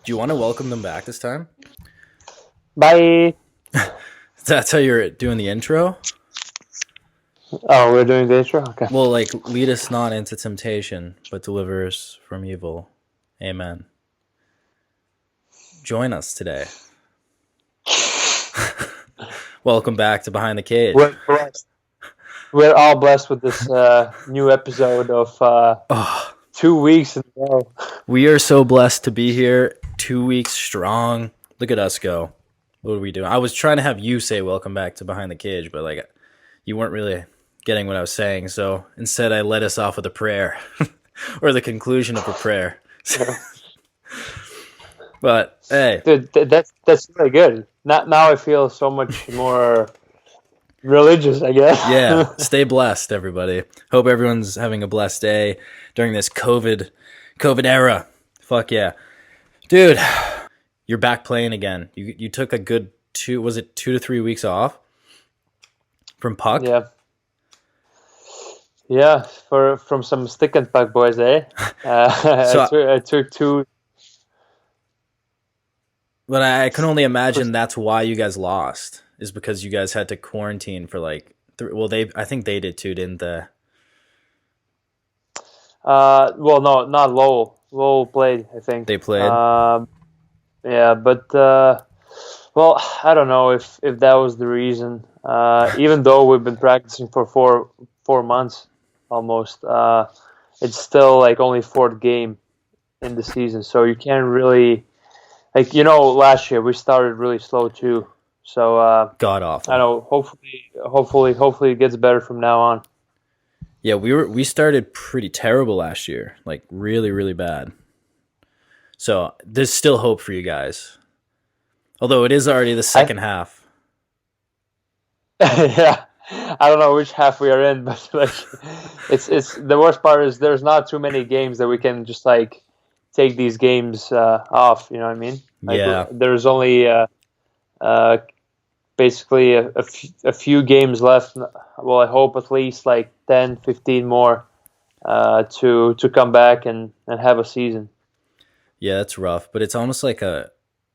Do you want to welcome them back this time? Bye. That's how you're doing the intro? Oh, we're doing the intro? Okay. Well, like, lead us not into temptation, but deliver us from evil. Amen. Join us today. Welcome back to Behind the Cage. We're blessed. We're all blessed with this new episode of 2 weeks in a row. We are so blessed to be here 2 weeks strong. Look at us go. What are we doing? I was trying to have you say welcome back to Behind the Cage, but like you weren't really getting what I was saying. So instead I led us off with a prayer or the conclusion of a prayer. But hey, Dude, that's really good. Now I feel so much more religious, I guess. yeah, stay blessed, everybody. Hope everyone's having a blessed day during this COVID era. Fuck yeah. Dude, you're back playing again. You took a good 2 to 3 weeks off from puck? Yeah. Yeah, from some stick and puck boys, eh? I took two. But I can only imagine that's why you guys lost, is because you guys had to quarantine for like I think they did too, didn't they? Well, no, not Lowell. Lowell played, I think. They played. Yeah, but well, I don't know if that was the reason. Even though we've been practicing for four months almost, it's still like only fourth game in the season, so you can't really last year we started really slow too. So God awful. I don't know. Hopefully it gets better from now on. Yeah, we started pretty terrible last year, like really, really bad. So there's still hope for you guys, although it is already the second half. Yeah, I don't know which half we are in, but like, it's the worst part is there's not too many games that we can just like take these games off. You know what I mean? Like, yeah. There's only basically a few games left. Well, I hope at least like 10, 15 more to come back and have a season. Yeah, that's rough, but it's almost like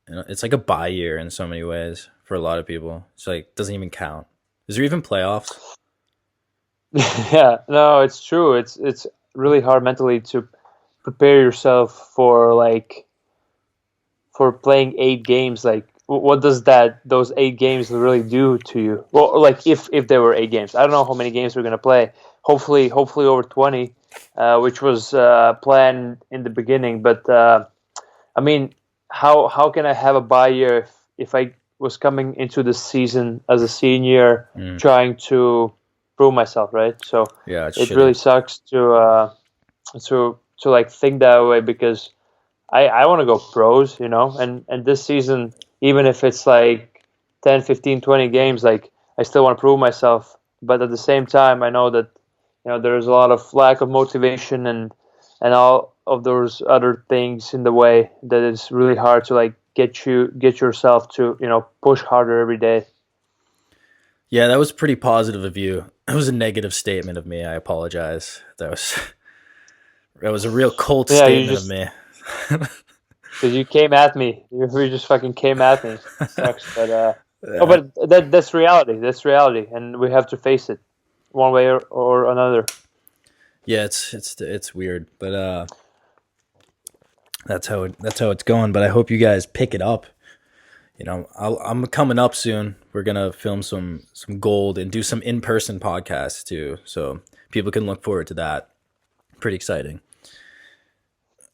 it's like a bye year in so many ways for a lot of people. It's like doesn't even count. Is there even playoffs? Yeah, no, it's true. It's really hard mentally to prepare yourself for playing 8 games. Like, what does those 8 games really do to you? Well, like if there were 8 games, I don't know how many games we're gonna play. Hopefully over 20, which was planned in the beginning. But I mean, how can I have a bye year if I was coming into the season as a senior, trying to prove myself, right? So yeah, it really sucks to like think that way, because I want to go pros, and this season, even if it's like 10, 15, 20 games, like I still want to prove myself. But at the same time, I know that there's a lot of lack of motivation and all of those other things in the way that it's really hard to like get yourself to push harder every day. Yeah, that was pretty positive of you. It was a negative statement of me. I apologize. That was a real cold statement of me. Because you came at me. You just fucking came at me. It sucks, but but that's reality. That's reality, and we have to face it one way or another. Yeah, it's weird, but that's how it's going. But I hope you guys pick it up. I'm coming up soon. We're gonna film some gold and do some in-person podcasts too, so people can look forward to that. Pretty exciting.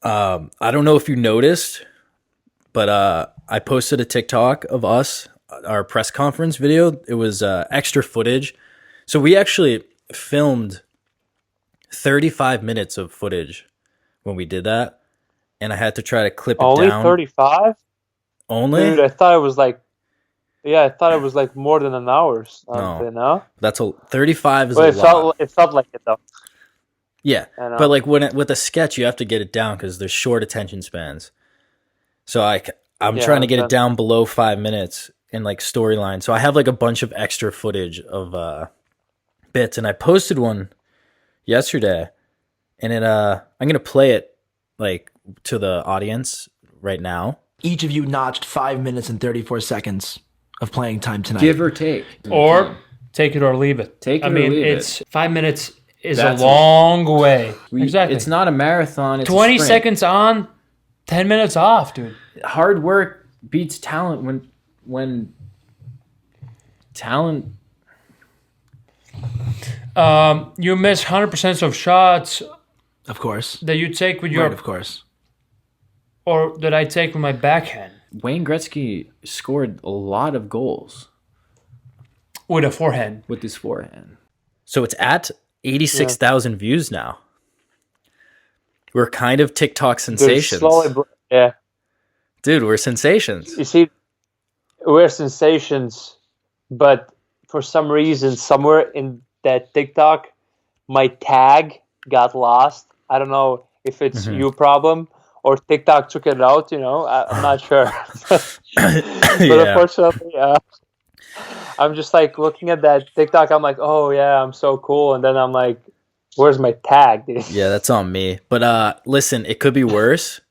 I don't know if you noticed, but I posted a TikTok of our press conference video. It was extra footage. So we actually filmed 35 minutes of footage when we did that, and I had to try to clip it down. Only 35? Only? Dude, I thought it was like more than an hour. No, that's 35 is well, a lot. It felt like it though. Yeah, but like with a sketch, you have to get it down because there's short attention spans. So I'm trying to get it down below 5 minutes in like storyline. So I have like a bunch of extra footage of bits, and I posted one yesterday, and I'm gonna play it like to the audience right now, each of you notched 5 minutes and 34 seconds of playing time tonight. Give or take. Or take it or leave it. Take it I or mean, leave it's it. 5 minutes is That's a long way. Exactly. It's not a marathon. It's 20 a sprint. seconds on, 10 minutes off, dude. Hard work beats talent when talent. You miss 100% of shots Of course. that you take with your, Right, of course. or that I take with my backhand Wayne Gretzky scored a lot of goals with a forehand. with his forehand. So it's at 86,000 views now. We're kind of TikTok They're sensations. yeah. Dude, we're sensations. You see, we're sensations, but for some reason, somewhere in that TikTok, my tag got lost. I don't know if it's you problem or TikTok took it out. I'm not sure. But Yeah. unfortunately, I'm just like looking at that TikTok. I'm like, oh yeah, I'm so cool, and then I'm like, where's my tag, dude? Yeah, that's on me. But listen, it could be worse.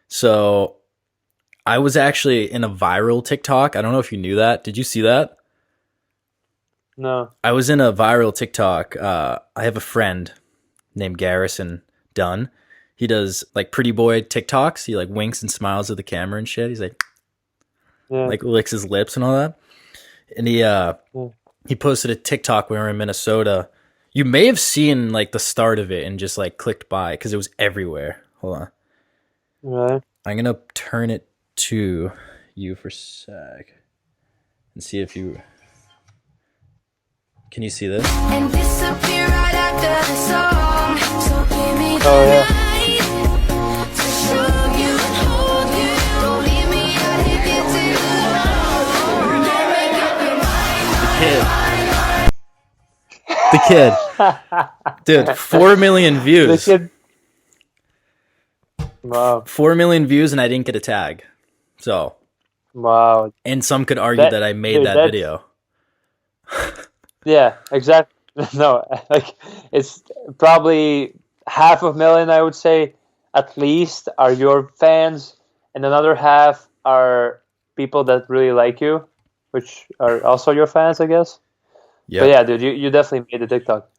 So I was actually in a viral TikTok. I don't know if you knew that. Did you see that? No. I was in a viral TikTok. I have a friend named Garrison Dunn. He does like pretty boy TikToks. He like winks and smiles at the camera and shit. He's like, Yeah. like licks his lips and all that. And he posted a TikTok when we were in Minnesota. You may have seen like the start of it and just like clicked by because it was everywhere. Hold on. Right. I'm gonna turn it to you for a sec and see if you can you see this? And disappear right after the song. So give me the Oh, yeah. night to show you and hold you. Don't leave me out here getting alone. Make up your mind. The kid, dude, 4 million The views. kid. Wow. 4 million views, and I didn't get a tag. So, Wow. and some could argue that I made Dude, that that's- video. Yeah, exactly. No, like it's probably 500,000, I would say, at least are your fans, and another half are people that really like you, which are also your fans, I guess. Yeah. But yeah, dude, you definitely made the TikTok.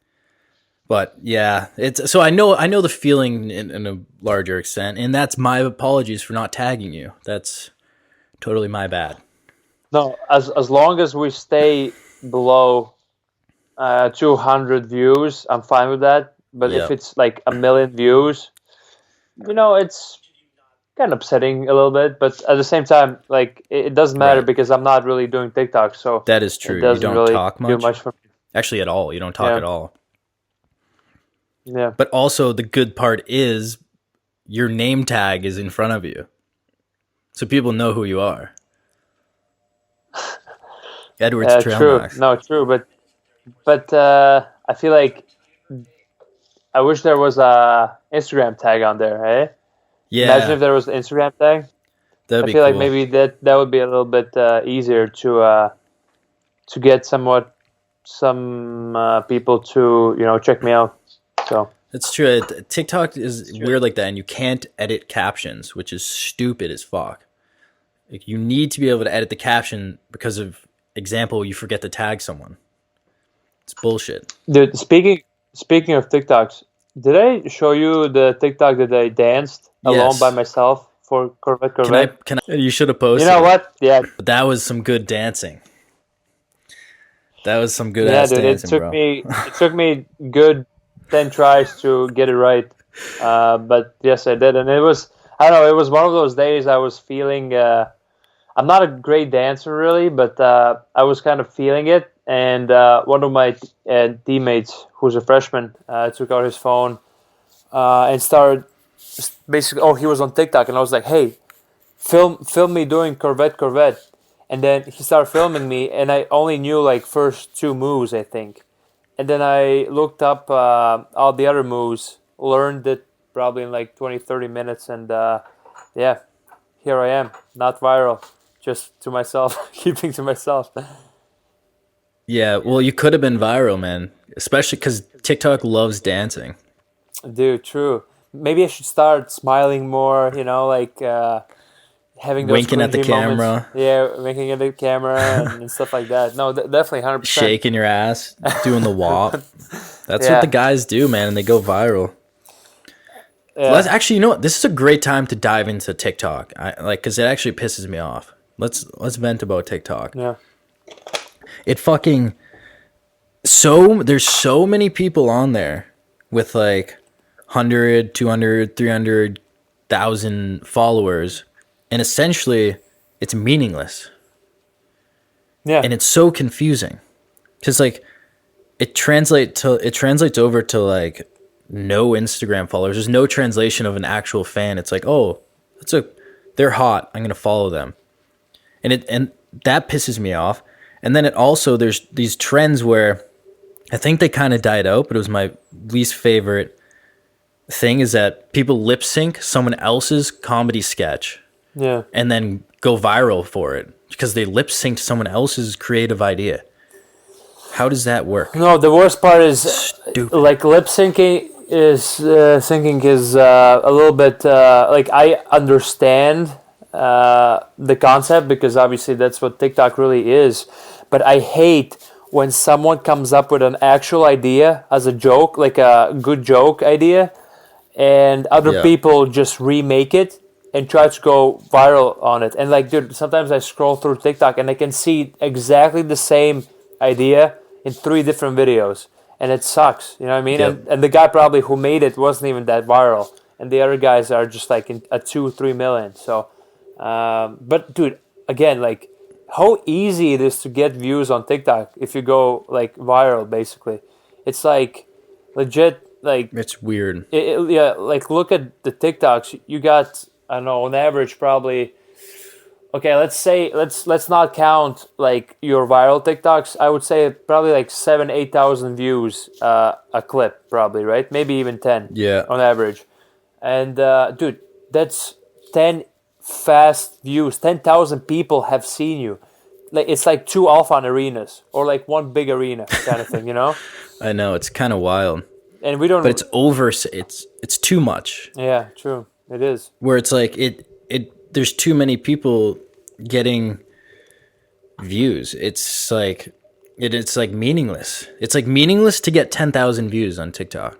But yeah, it's so I know the feeling in a larger extent, and that's my apologies for not tagging you. That's totally my bad. No, as long as we stay below 200 views, I'm fine with that. But Yeah. if it's like 1 million views, it's kind of upsetting a little bit. But at the same time, like it doesn't matter Right. because I'm not really doing TikTok, so That is true. it You doesn't don't really talk do much. much for me. Actually, at all. You don't talk Yeah. at all. Yeah, But also, the good part is your name tag is in front of you, so people know who you are. Edwards true. Tralmaks. No, true. But I feel like I wish there was a Instagram tag on there. Eh? Yeah, Imagine if there was an Instagram tag. that'd I be feel cool. like maybe that would be a little bit easier to get some people to check me out. So That's true. TikTok is weird like that, and you can't edit captions, which is stupid as fuck. Like, you need to be able to edit the caption because of example, you forget to tag someone. It's bullshit. dude, speaking of TikToks, did I show you the TikTok that I danced alone Yes. by myself for Corvette? Can I? You should have posted. You know it. what? Yeah, But that was some good dancing. That was some good yeah, ass dude. dancing, It took me good 10 tries to get it right. But yes, I did, and it was I don't know. It was one of those days I was feeling. I'm not a great dancer really, but I was kind of feeling it. And one of my teammates, who's a freshman, took out his phone and started basically. Oh, he was on TikTok, and I was like, "Hey, film me doing Corvette." And then he started filming me, and I only knew like first 2 moves, I think. And then I looked up all the other moves, learned it probably in like 20, 30 minutes, and yeah, here I am, not viral, just to myself, keeping to myself. Yeah, well, you could have been viral, man. Especially because TikTok loves dancing. Dude, true. Maybe I should start smiling more, like having those Winking at the cringy moments. camera. Yeah, winking at the camera and stuff like that. No, definitely 100%. Shaking your ass, doing the wop. That's Yeah. what the guys do, man, and they go viral. Let's Yeah. actually, you know what? This is a great time to dive into TikTok. Because it actually pisses me off. Let's vent about TikTok. Yeah. It fucking there's so many people on there with like 100, 200, 300,000 followers, and essentially it's meaningless. Yeah. And it's so confusing because like it translates over to like no Instagram followers. There's no translation of an actual fan. It's like, oh, they're hot, I'm gonna follow them, and that pisses me off. And then it also, there's these trends where I think they kind of died out, but it was my least favorite thing, is that people lip sync someone else's comedy sketch Yeah. and then go viral for it because they lip synced someone else's creative idea. How does that work? No, the worst part is Stupid. like lip syncing is a little bit like I understand the concept because obviously that's what TikTok really is, but I hate when someone comes up with an actual idea as a joke, like a good joke idea, and other Yeah. people just remake it and try to go viral on it. And like, dude, sometimes I scroll through TikTok and I can see exactly the same idea in 3 different videos, and it sucks. You know what I mean? Yep. And the guy probably who made it wasn't even that viral, and the other guys are just like at 2-3 million. So, but dude, again, like how easy it is to get views on TikTok if you go like viral. Basically, it's like legit. Like It's weird. yeah, like look at the TikToks. You got, I don't know, on average probably. Okay, let's not count like your viral TikToks. I would say probably like 7,000-8,000 views a clip, probably, right? Maybe even 10. Yeah. On average, and dude, that's 10 fast views. 10,000 people have seen you. Like it's like 2 Alpha arenas or like 1 big arena kind of thing, you know. I know, it's kind of wild. And we don't. But it's too much. Yeah, true. It is. Where it's like there's too many people getting views. It's like it's like meaningless. It's like meaningless to get 10,000 views on TikTok,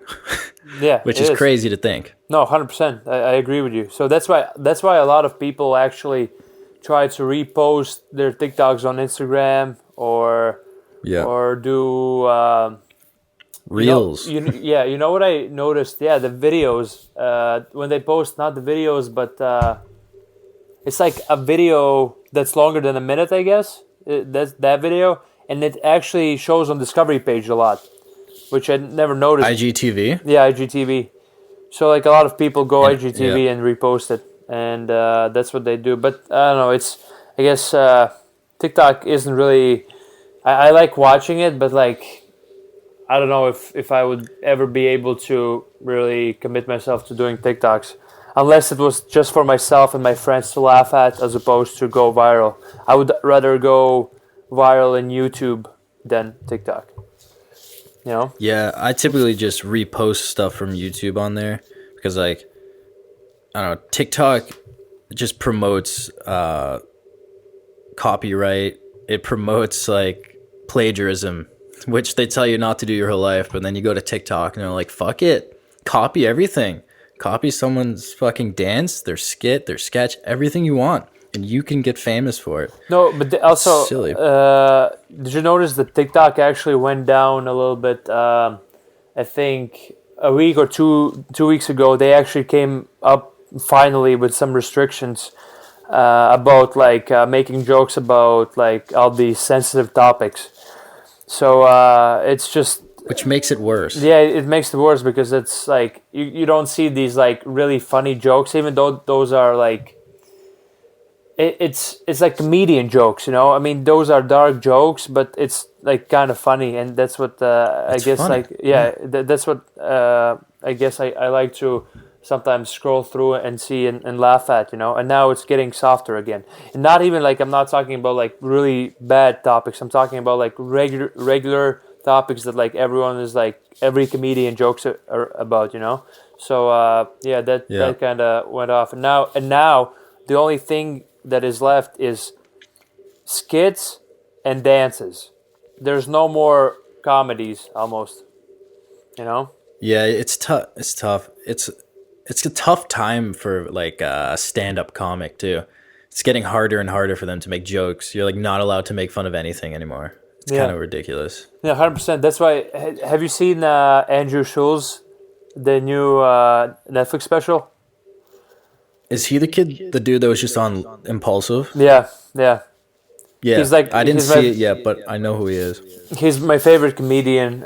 Yeah, which it is crazy to think. No, 100%. I agree with you. So that's why a lot of people actually try to repost their TikToks on Instagram or Yeah. do Reels. you know what I noticed? Yeah, the videos when they post, not the videos, but it's like a video that's longer than a minute, I guess. That's that video, and it actually shows on Discovery page a lot, which I never noticed. IGTV. Yeah, IGTV. So like a lot of people go And- IGTV yeah. and repost it, and that's what they do. But I don't know. I guess TikTok isn't really. I like watching it, but like I don't know if I would ever be able to really commit myself to doing TikToks, unless it was just for myself and my friends to laugh at, as opposed to go viral. I would rather go viral in YouTube than TikTok. You know? Yeah, I typically just repost stuff from YouTube on there because, like, I don't know, TikTok just promotes copyright. It promotes like plagiarism, which they tell you not to do your whole life, but then you go to TikTok and they're like, "Fuck it, copy everything, copy someone's fucking dance, their skit, their sketch, everything you want, and you can get famous for it." No, but also, Silly. did you notice that TikTok actually went down a little bit? I think a week or 2 weeks ago, they actually came up finally with some restrictions about like making jokes about like all these sensitive topics. So it's just Which makes it worse. yeah, it makes it worse because it's like you don't see these like really funny jokes, even though those are like it's like comedian jokes, you know. I mean, those are dark jokes, but it's like kind of funny, and that's what I It's guess funny. like that's what I guess I like to sometimes scroll through and see and laugh at, you know. And now it's getting softer again, and not even like I'm not talking about like really bad topics. I'm talking about like regular topics that like everyone is like every comedian jokes are about, you know. So that kind of went off, and now the only thing that is left is skits and dances. There's no more comedies almost. You know? Yeah, it's tough. It's tough. It's a tough time for like a stand-up comic too. It's getting harder and harder for them to make jokes. You're like not allowed to make fun of anything anymore. It's kind Yeah. of ridiculous. Yeah, 100%. That's why. Have you seen Andrew Schulz, the new Netflix special? Is he the dude that was just on Impulsive? Yeah, yeah. Yeah, He's like- I didn't he's my- see it yet, but I know who he is. He's my favorite comedian.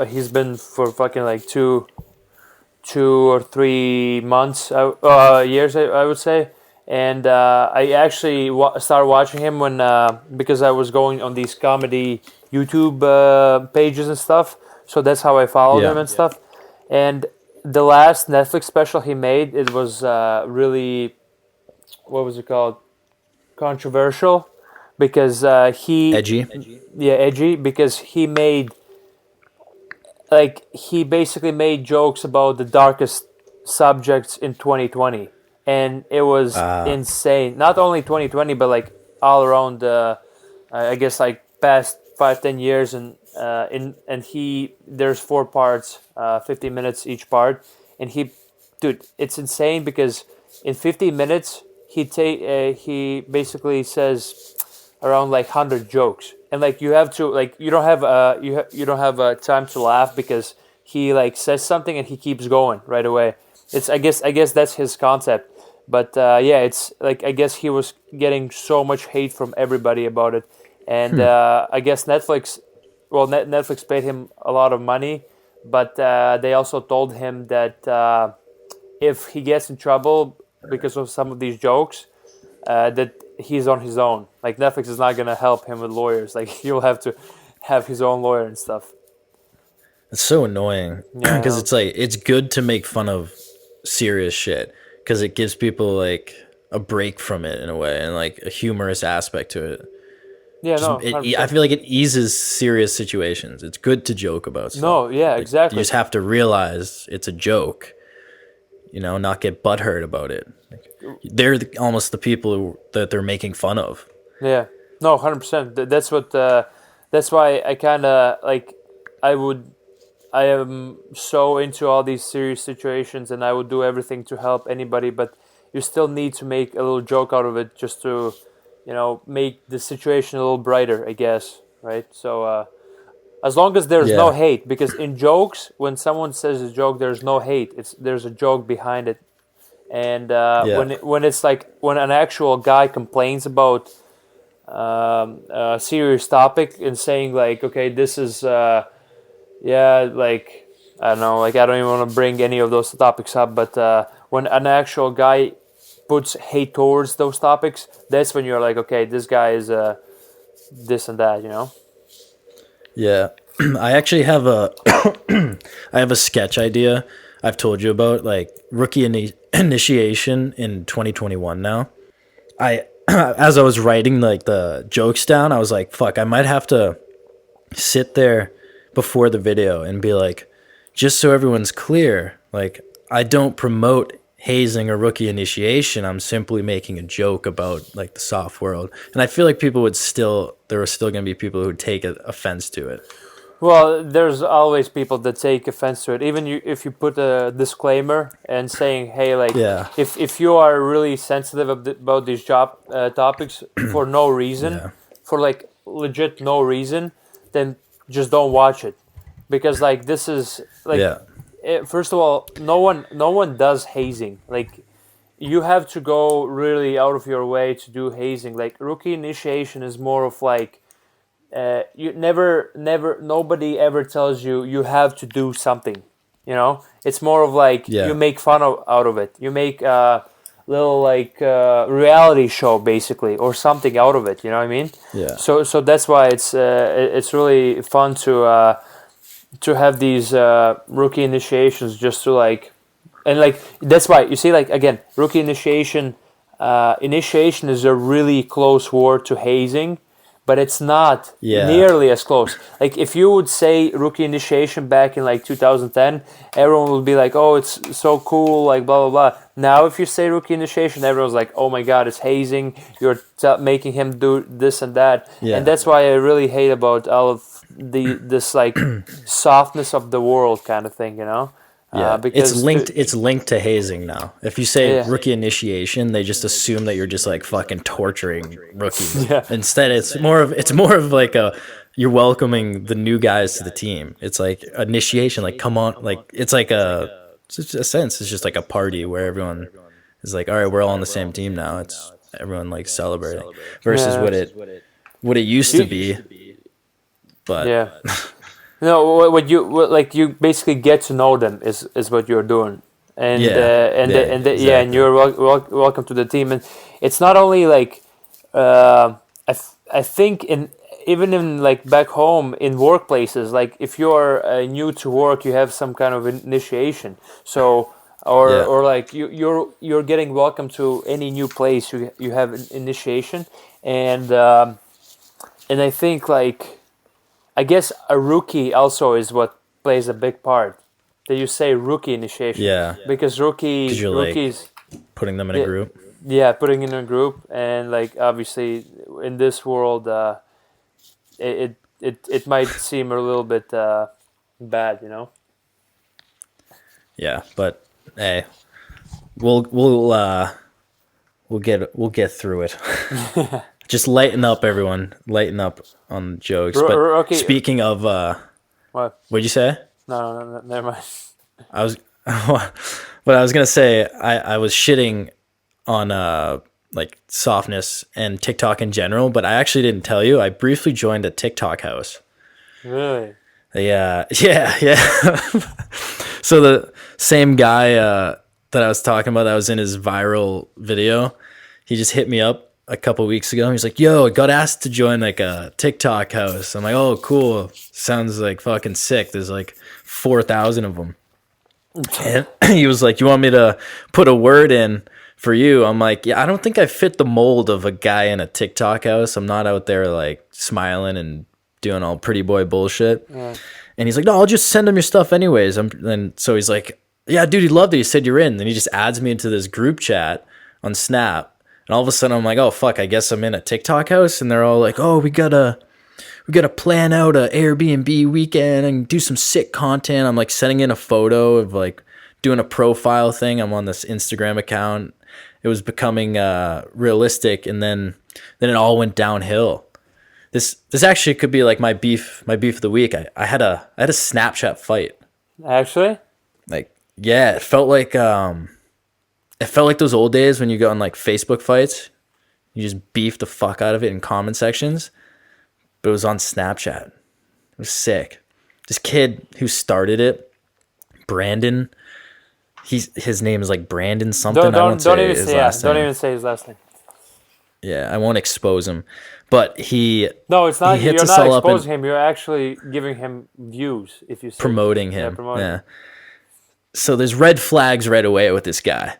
He's been for fucking like 2 or 3 months, years, I would say. And I actually started watching him when because I was going on these comedy YouTube pages and stuff. So that's how I followed Yeah. him and stuff. And the last Netflix special he made, it was really, what was it called? Controversial, because he Edgy. yeah, edgy, because he basically made jokes about the darkest subjects in 2020, and it was insane. Not only 2020, but like all around I guess like past 5-10 years. And there's 4 parts, 50 minutes each part. And it's insane because in 50 minutes he basically says around like 100 jokes, and like you have to, like, you don't have you don't have time to laugh because he like says something and he keeps going right away. It's I guess that's his concept. But yeah, it's like, I guess he was getting so much hate from everybody about it. And I guess Netflix paid him a lot of money, but they also told him that if he gets in trouble because of some of these jokes, that he's on his own. Like, Netflix is not going to help him with lawyers. Like, he'll have to have his own lawyer and stuff. It's so annoying Yeah, I because know. it's like it's good to make fun of serious shit because it gives people like a break from it in a way and like a humorous aspect to it. Yeah, no, I 100%. feel like it eases serious situations. It's good to joke about stuff. No, yeah, Like, exactly. You just have to realize it's a joke, not get butthurt about it. Like, they're almost the people that they're making fun of. Yeah, no, 100%. That's what. That's why I kind of like. I am so into all these serious situations, and I would do everything to help anybody. But you still need to make a little joke out of it, just to, make the situation a little brighter, I guess. Right. So as long as there's no Yeah. hate, because in jokes, when someone says a joke, there's no hate. There's a joke behind it. And Yeah. when it's like when an actual guy complains about a serious topic and saying like, okay, this is like, I don't know, like, I don't even want to bring any of those topics up, but when an actual guy puts hate towards those topics, that's when you're like, okay, this guy is this and that, Yeah. I actually have a sketch idea I've told you about, like rookie initiation in 2021 now. As I was writing like the jokes down, I was like, fuck, I might have to sit there before the video and be like, just so everyone's clear, like, I don't promote hazing or rookie initiation. I'm simply making a joke about like the soft world. And I feel like there were still going to be people who take offense to it. Well, there's always people that take offense to it. Even if you put a disclaimer and saying, "Hey, like, Yeah. if you are really sensitive about these topics for no reason, Yeah. for like legit no reason, then just don't watch it, because like this is like, Yeah. first of all, no one does hazing. Like, you have to go really out of your way to do hazing. Like, rookie initiation is more of like. Nobody ever tells you have to do something. It's more of like, Yeah. you make fun out of it. You make a little like reality show basically, or something out of it. You know what I mean? Yeah. So that's why it's really fun to have these rookie initiations, just to like, and like, that's why you see, like, again, rookie initiation is a really close word to hazing. but it's not Yeah. nearly as close. Like if you would say rookie initiation back in like 2010, everyone would be like, "Oh, it's so cool," like blah blah blah. Now, if you say rookie initiation, everyone's like, "Oh my God, it's hazing. You're making him do this and that." Yeah. And that's why I really hate about all of this like softness of the world kind of thing, you know? Yeah, Because it's linked to hazing now. If you say Yeah. rookie initiation, they just assume that you're just like fucking torturing rookies. Yeah. Instead, it's more of like you're welcoming the new guys to the team. It's like initiation, like come on, like it's like it's just a sense. It's just like a party where everyone is like, all right, we're all on the same team now. It's everyone like celebrating versus Yeah. what it used to be. But Yeah. No, what you basically get to know them is what you're doing, and Yeah. yeah, and you're welcome to the team, and it's not only like I think even in like back home in workplaces, like if you're new to work, you have some kind of initiation, so or like you're getting welcome to any new place, you have an initiation, and I think like. I guess a rookie also is what plays a big part. That you say rookie initiation. Yeah. Because 'Cause you're, like, rookies, putting them in a group. yeah, putting in a group, and like obviously in this world, it might seem a little bit bad, you know. Yeah, but hey, we'll get through it. Just lighten up, everyone. Lighten up on the jokes. But Okay. speaking of, What? what'd you say? No, never mind. I was, what I was gonna say. I was shitting on like softness and TikTok in general, but I actually didn't tell you. I briefly joined a TikTok house. Really? Yeah. So the same guy that I was talking about that was in his viral video, he just hit me up a couple weeks ago. He's like, "Yo, I got asked to join like a TikTok house." I'm like, "Oh, cool. Sounds like fucking sick. There's like 4,000 of them." And he was like, "You want me to put a word in for you?" I'm like, "Yeah, I don't think I fit the mold of a guy in a TikTok house. I'm not out there like smiling and doing all pretty boy bullshit." Yeah. And he's like, "No, I'll just send him your stuff anyways." And so he's like, "Yeah, dude, he loved it. He said you're in." Then he just adds me into this group chat on Snap. And all of a sudden I'm like, "Oh fuck, I guess I'm in a TikTok house." And they're all like, "Oh, we gotta plan out a Airbnb weekend and do some sick content." I'm like sending in a photo of like doing a profile thing. I'm on this Instagram account. It was becoming realistic, and then it all went downhill. This actually could be like my beef of the week. I had a Snapchat fight. Actually? Like, yeah, it felt like those old days when you go on like Facebook fights. You just beef the fuck out of it in comment sections. But it was on Snapchat. It was sick. This kid who started it, Brandon, his name is like Brandon something. I won't say his last name. Don't even say his last name. Yeah, I won't expose him. But No, it's not. he hits You're us not all up exposing and him. You're actually giving him views. If you say promoting him. Yeah, promoting. Yeah. So there's red flags right away with this guy.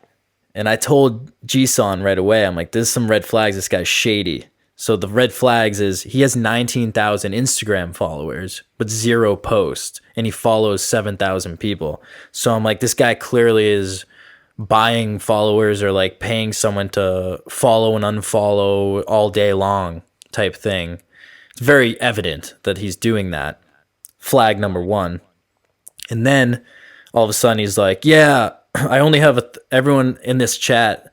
And I told Jisun right away, I'm like, "There's some red flags. This guy's shady." So the red flags is he has 19,000 Instagram followers, but 0 posts, and he follows 7,000 people. So I'm like, this guy clearly is buying followers or like paying someone to follow and unfollow all day long type thing. It's very evident that he's doing that. Flag number 1. And then all of a sudden he's like, "Yeah, I only have everyone in this chat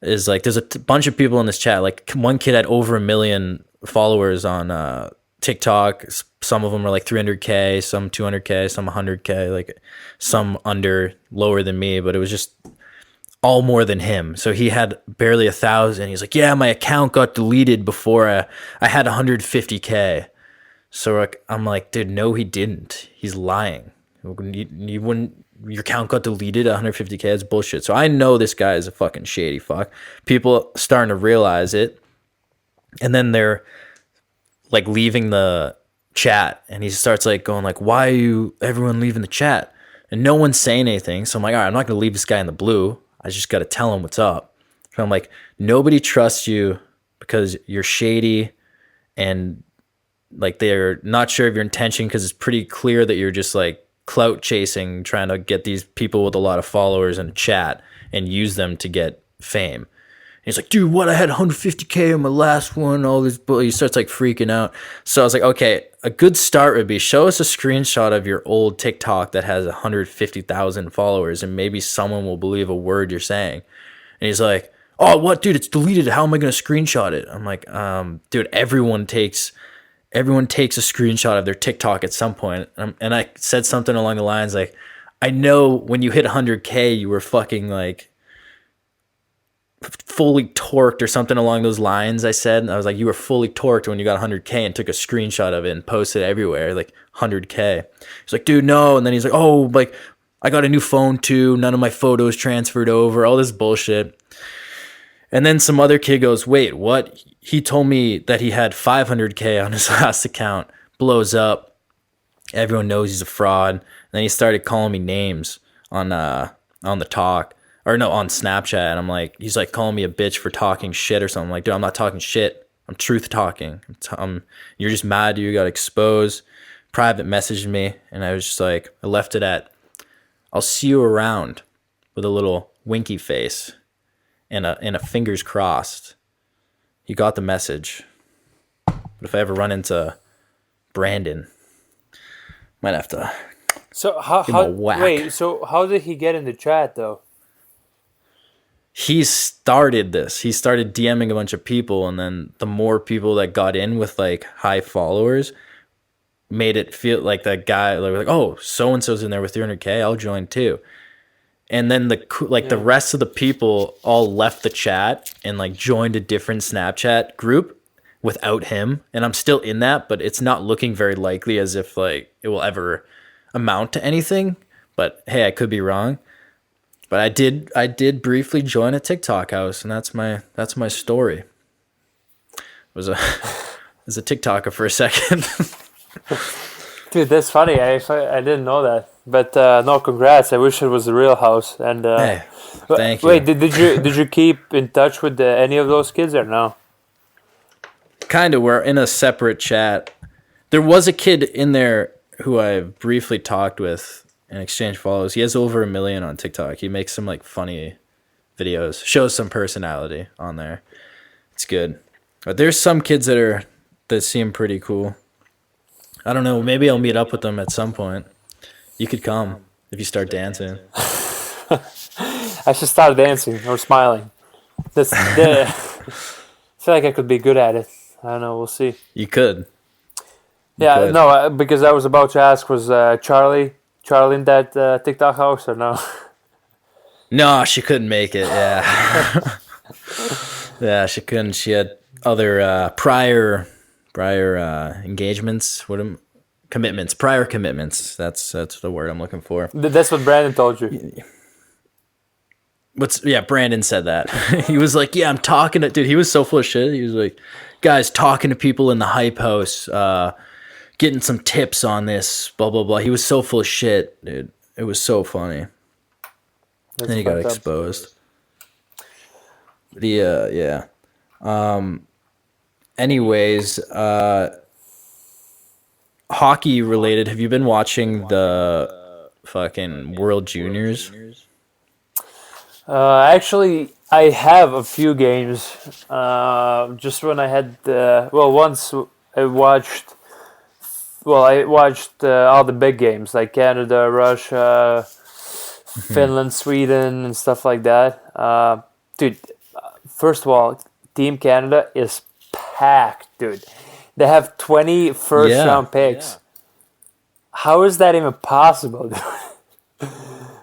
is like, there's a bunch of people in this chat. Like one kid had over 1 million followers on TikTok. Some of them are like 300K, some 200K, some 100K, like some lower than me, but it was just all more than him. So he had barely 1,000. He's like, "Yeah, my account got deleted before I had 150K. So I'm like, "Dude, no, he didn't. He's lying. You wouldn't. Your account got deleted at 150K. That's bullshit." So I know this guy is a fucking shady fuck. People starting to realize it, and then they're like leaving the chat, and he starts like going like, "Why are you everyone leaving the chat?" And no one's saying anything. So I'm like, "All right, I'm not gonna leave this guy in the blue. I just got to tell him what's up." So I'm like, "Nobody trusts you because you're shady and like they're not sure of your intention because it's pretty clear that you're just like clout chasing, trying to get these people with a lot of followers in a chat and use them to get fame. He's like, dude, what? I had 150K on my last one. All this, he starts like freaking out. So I was like, okay, a good start would be show us a screenshot of your old TikTok that has 150,000 followers, and maybe someone will believe a word you're saying. And he's like, oh, what, dude? It's deleted. How am I gonna screenshot it? I'm like, dude, everyone takes a screenshot of their TikTok at some point. And I said something along the lines like, I know when you hit 100K, you were fucking like fully torqued or something along those lines. I said, and I was like, you were fully torqued when you got 100K, and took a screenshot of it and posted it everywhere, like 100K. He's like, dude, no. And then he's like, oh, like I got a new phone too. None of my photos transferred over, all this bullshit. And then some other kid goes, wait, what? He told me that he had 500K on his last account, blows up. Everyone knows he's a fraud. And then he started calling me names on the talk. Or no, on Snapchat. And I'm like, he's like calling me a bitch for talking shit or something. I'm like, dude, I'm not talking shit. I'm truth talking. You're just mad you got exposed. Private messaged me. And I was just like, I left it at, I'll see you around, with a little winky face and a fingers crossed. You got the message. But if I ever run into Brandon, might have to So give him a whack. So how did he get in the chat though? He started this. He started DMing a bunch of people, and then the more people that got in with like high followers made it feel like that guy like, oh, so and so's in there with 300K, I'll join too. And then the rest of the people all left the chat and like joined a different Snapchat group without him. And I'm still in that, but it's not looking very likely as if like it will ever amount to anything. But hey, I could be wrong. But I did briefly join a TikTok house, and that's my story. Was a TikToker for a second. Dude, that's funny. I didn't know that. But no, congrats. I wish it was the real house. And Hey, thank you. wait, did you keep in touch with any of those kids or no? Kind of. We're in a separate chat. There was a kid in there who I briefly talked with and exchange follows. He has over 1 million on TikTok. He makes some like funny videos, shows some personality on there. It's good. But there's some kids that seem pretty cool. I don't know. Maybe I'll meet up with them at some point. You could come if you start dancing. I should start dancing or smiling. I feel like I could be good at it. I don't know. We'll see. You could. Yeah, could. no, because I was about to ask, was Charlie in that TikTok house or no? No, she couldn't make it. Yeah. Yeah, she couldn't. She had other prior engagements. Commitments. Prior commitments. That's the word I'm looking for. That's what Brandon told you. Brandon said that. He was like, yeah, I'm talking to, dude, he was so full of shit. He was like, guys, talking to people in the hype house, getting some tips on this, blah, blah, blah. He was so full of shit, dude. It was so funny. Then he got exposed. Yeah. Anyways, hockey related, have you been watching the fucking World Juniors? Actually, I have a few games. Just when I had once I watched. Well, I watched all the big games like Canada, Russia, Finland, Sweden, and stuff like that. Dude, first of all, Team Canada is packed, dude. They have 20 first-round picks. Yeah. How is that even possible, dude?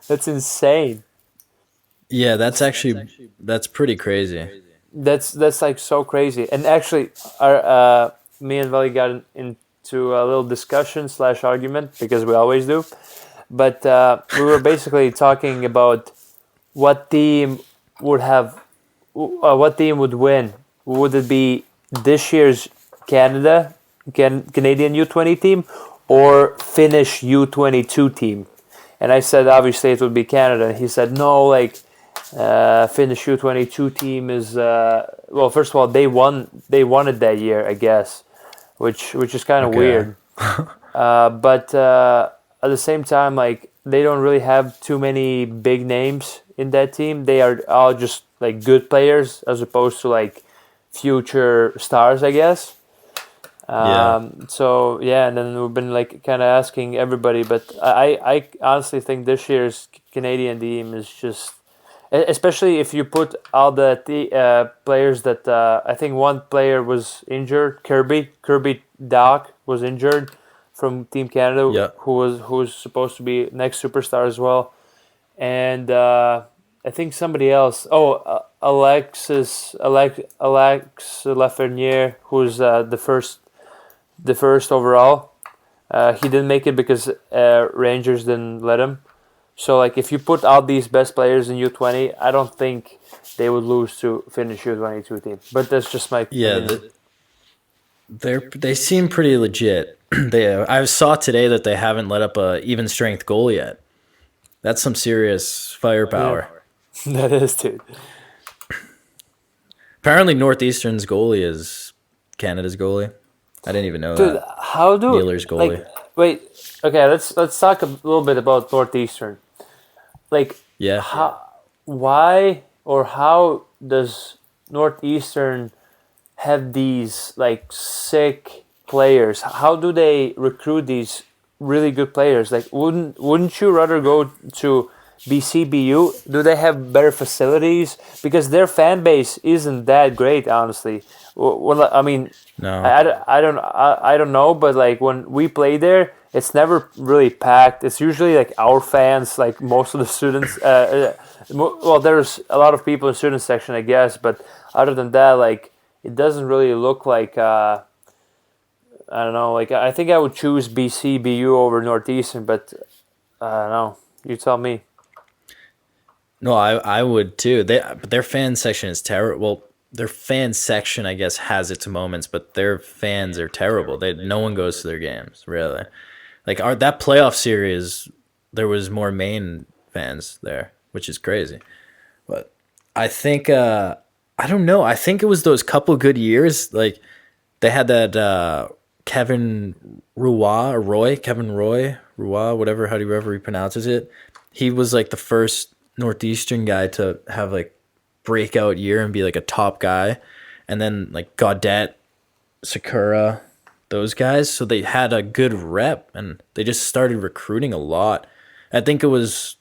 That's insane. Yeah, that's pretty crazy. That's like so crazy. And actually, me and Vali got into a little discussion / argument because we always do. But we were basically talking about what team would win. Would it be this year's Canadian U20 team or Finnish U22 team? And I said obviously it would be Canada. And he said no, like Finnish U22 team is first of all they won it that year, I guess. which is kind of Okay. weird. But at the same time, like they don't really have too many big names in that team. They are all just like good players as opposed to like future stars, I guess. Yeah. So yeah, and then we've been like kind of asking everybody, but I honestly think this year's Canadian team is just, especially if you put all the players that I think one player was injured, Kirby Doc was injured from Team Canada, Yeah. who was supposed to be next superstar as well, and I think somebody else. Oh, Alex Lafreniere, who's the first overall. He didn't make it because Rangers didn't let him. So like if you put out these best players in U20, I don't think they would lose to Finnish U22 team. But that's just my Yeah. opinion. They seem pretty legit. I saw today that they haven't let up a even strength goal yet. That's some serious firepower. That is, dude. Apparently, Northeastern's goalie is Canada's goalie. I didn't even know Dude, that. how do Wheeler's goalie. like wait? Okay, let's talk a little bit about Northeastern. Like Yeah. why or how does Northeastern have these like sick players? How do they recruit these really good players? Like wouldn't you rather go to BCBU? Do they have better facilities? Because their fan base isn't that great, honestly. Well, I mean, No. I don't know, but like when we play there, it's never really packed. It's usually like our fans, like most of the students. Well, there's a lot of people in student section, I guess, but other than that, like it doesn't really look like. I don't know. Like I think I would choose BCBU over Northeastern, but I don't know. You tell me. No, I would too. But their fan section is terrible. Well, their fan section, I guess, has its moments, but their fans are terrible. No one goes to their games, really. Like that playoff series, there was more Maine fans there, which is crazy. But I think I don't know. I think it was those couple good years. Like they had that Kevin Roy, whatever, however he pronounces it. He was like the first Northeastern guy to have like breakout year and be like a top guy, and then like Gaudette, Sakura, those guys. So they had a good rep, and they just started recruiting a lot. I think it was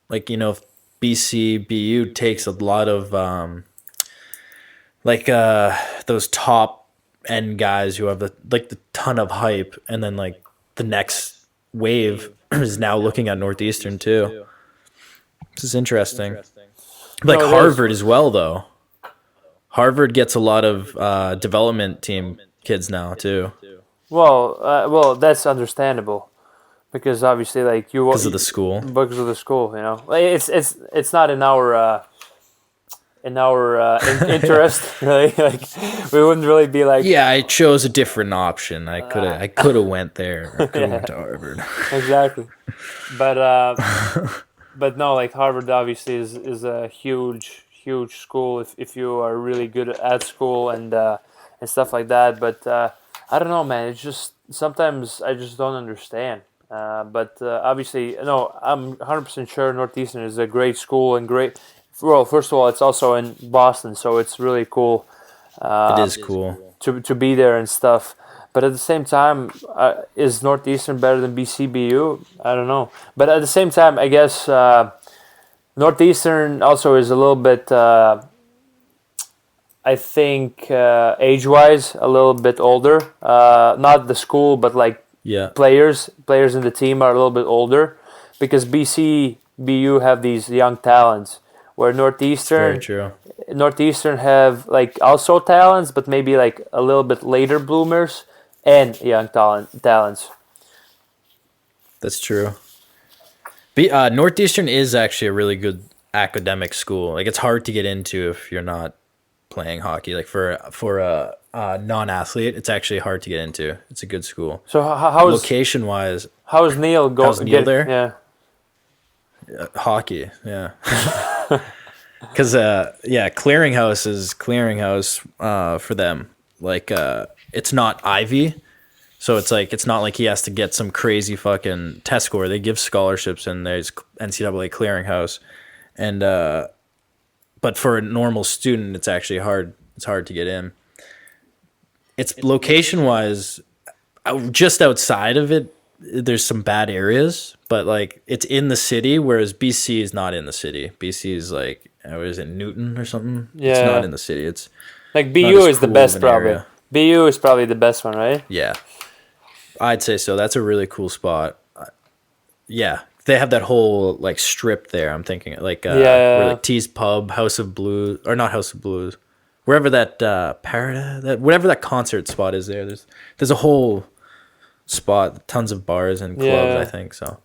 like BCBU takes a lot of those top end guys who have the ton of hype, and then like the next wave is now looking at Northeastern too. This is interesting. Like No, it is. Harvard as well, though. Harvard gets a lot of development team kids now too, Well, that's understandable because obviously, like you because of the school. because of the school, you know, like, it's not in our interest, really. Like we wouldn't really be like Yeah, I chose a different option. I could have went there. I could have went to Harvard. exactly, but no, like Harvard obviously is a huge school if you are really good at school and stuff like that. But I don't know, man. It's just sometimes I just don't understand. But obviously, no, I'm 100% sure Northeastern is a great school and great. Well, first of all, it's also in Boston, so it's really cool It is cool. to be there and stuff. But at the same time, is Northeastern better than BCBU? I don't know. But at the same time, I guess Northeastern also is a little bit, I think, age-wise, a little bit older. Not the school, but like Yeah. players in the team are a little bit older, because BCBU have these young talents, where Very true. Northeastern have like also talents, but maybe like a little bit later bloomers and young talents. That's true. Northeastern is actually a really good academic school. Like it's hard to get into if you're not playing hockey. Like for a non-athlete, it's actually hard to get into. It's a good school. So how's Location wise, how's Neil going? How's Neil there? Yeah. hockey. Yeah. Because clearinghouse is clearinghouse for them. like it's not Ivy, so it's not like he has to get some crazy fucking test score. They give scholarships and there's NCAA clearinghouse, and but for a normal student, it's actually hard. It's hard to get in. It's location wise, just outside of it. There's some bad areas, but like it's in the city, whereas BC is not in the city. BC is like, what is it, Newton or something? It's Yeah. not in the city. It's Like not BU as is the cool best of an probably. area. BU is probably the best one, right? Yeah, I'd say so. That's a really cool spot. Yeah, they have that whole like strip there. I'm thinking like Yeah. where like T's Pub, House of Blues, or not House of Blues, wherever that whatever that concert spot is there. There's a whole spot, tons of bars and clubs. Yeah. I think so.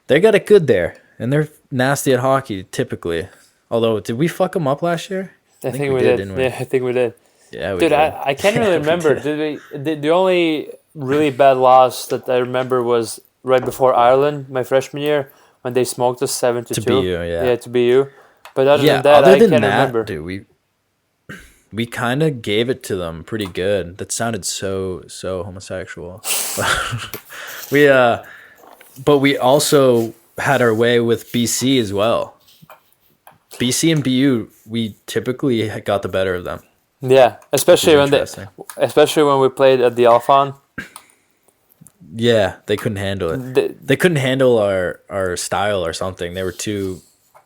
They got it good there, and they're nasty at hockey typically. Although, did we fuck them up last year? I think we did. didn't we? Yeah, I think we did. Yeah, we Dude, did. I can't really We remember. did. The only really bad loss that I remember was right before Ireland, my freshman year, when they smoked us 7-2. To BU, yeah. Yeah, to BU. But other Yeah, than that, other I than can't that, remember. dude, we kind of gave it to them pretty good. That sounded so homosexual. we but we also had our way with BC as well. BC and BU, we typically got the better of them. Yeah, especially when Interesting. especially when we played at the Alphon. Yeah, they couldn't handle it. The- They couldn't handle our style or something. They were too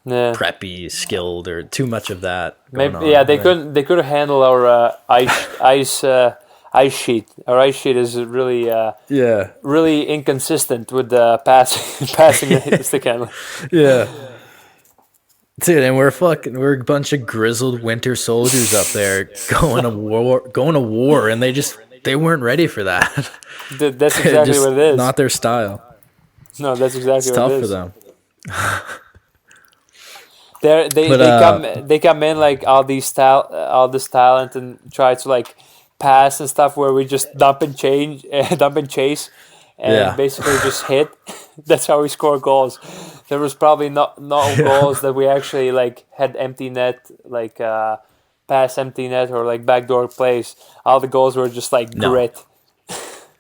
Yeah. preppy, skilled, or too much of that. Going Maybe, on. yeah, they couldn't handle our ice sheet. Our ice sheet is really Yeah, really inconsistent with the passing the stick handling. yeah. Dude, and we're a bunch of grizzled winter soldiers up there going to war, and they weren't ready for that. That's exactly Just what it is. Not their style. No, that's exactly It's what tough it for is. them. They come in like all this talent and try to like pass and stuff where we just dump and chase and Yeah. basically just hit. That's how we score goals. There was probably not goals that we actually like had empty net, like pass empty net or like backdoor plays. All the goals were just like No. grit.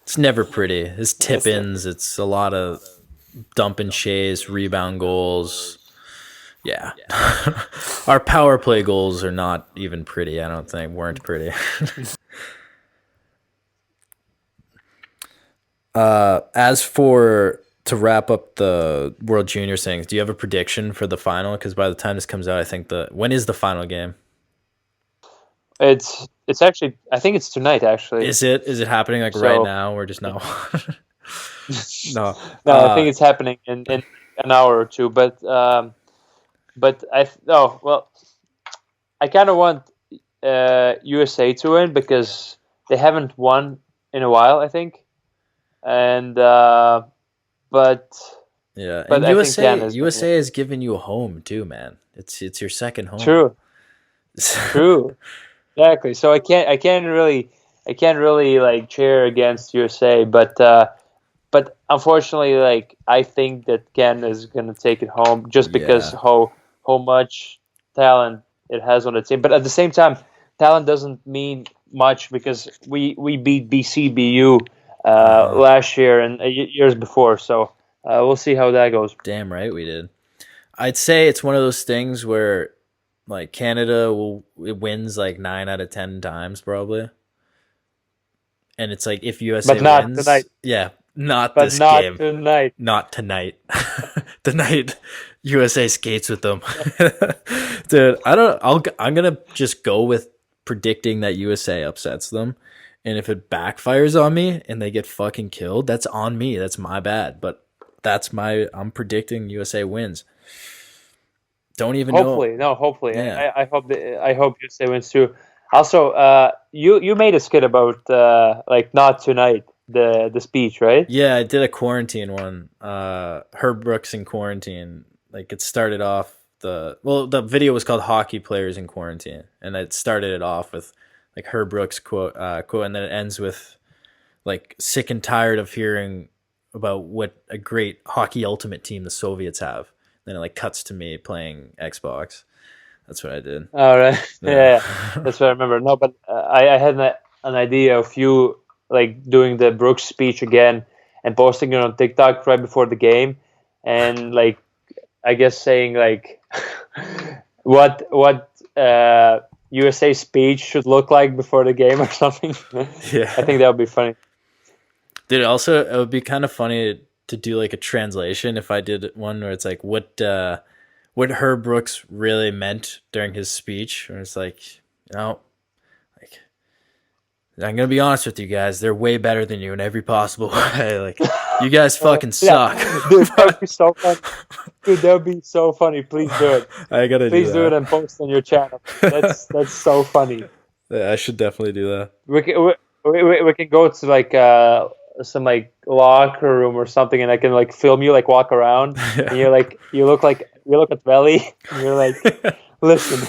It's never pretty. It's tip-ins. It's a lot of dump and chase, rebound goals. Yeah. Our power play goals are not even pretty, I don't think. Weren't pretty. As for to wrap up the World Juniors things, do you have a prediction for the final? Because by the time this comes out, I think when is the final game? It's actually, I think it's tonight actually. Is it happening like So- right now or just now? No. No, I think it's happening in an hour or two. But I kind of want USA to win because they haven't won in a while, I think. And but Yeah, But and I think Canada's USA has given you a home too, man. It's your second home. true, exactly. So I can't really like cheer against USA, but unfortunately, like I think that Canada is gonna take it home just because Yeah. how much talent it has on the team. But at the same time, talent doesn't mean much because we beat BCBU last year and years before. So we'll see how that goes. Damn right we did. I'd say it's one of those things where like Canada it wins like 9 out of 10 times probably. And it's like if USA But not wins, tonight. yeah, not But this not game. tonight. Not tonight. The night USA skates with them. Dude, I'm going to just go with predicting that USA upsets them. And if it backfires on me and they get fucking killed, that's on me. That's my bad. But I'm predicting USA wins. Don't even Hopefully, know. hopefully. Yeah. I hope USA wins too. Also, you made a skit about like not tonight the speech, right? Yeah, I did a quarantine one. Herb Brooks in quarantine. Like it started off the video was called Hockey Players in Quarantine, and it started it off with like Herb Brooks quote, and then it ends with like sick and tired of hearing about what a great hockey ultimate team the Soviets have. Then it like cuts to me playing Xbox. That's what I did. All right. Yeah. Yeah, that's what I remember. No, but I had an idea of you like doing the Brooks speech again and posting it on TikTok right before the game, and like I guess saying like what USA speech should look like before the game or something. Yeah. I think that would be funny. Dude, also it would be kind of funny to do like a translation if I did one where it's like what Herb Brooks really meant during his speech. Where it's like, like I'm gonna be honest with you guys, they're way better than you in every possible way. Like you guys fucking suck. Dude, that would be so funny. Dude, that would be so funny. Please do it. I gotta Please do do it that. and post on your channel. That's so funny. Yeah, I should definitely do that. We can go to like some like locker room or something, and I can like film you like walk around, and you're like you look at Valley, and you're like, listen,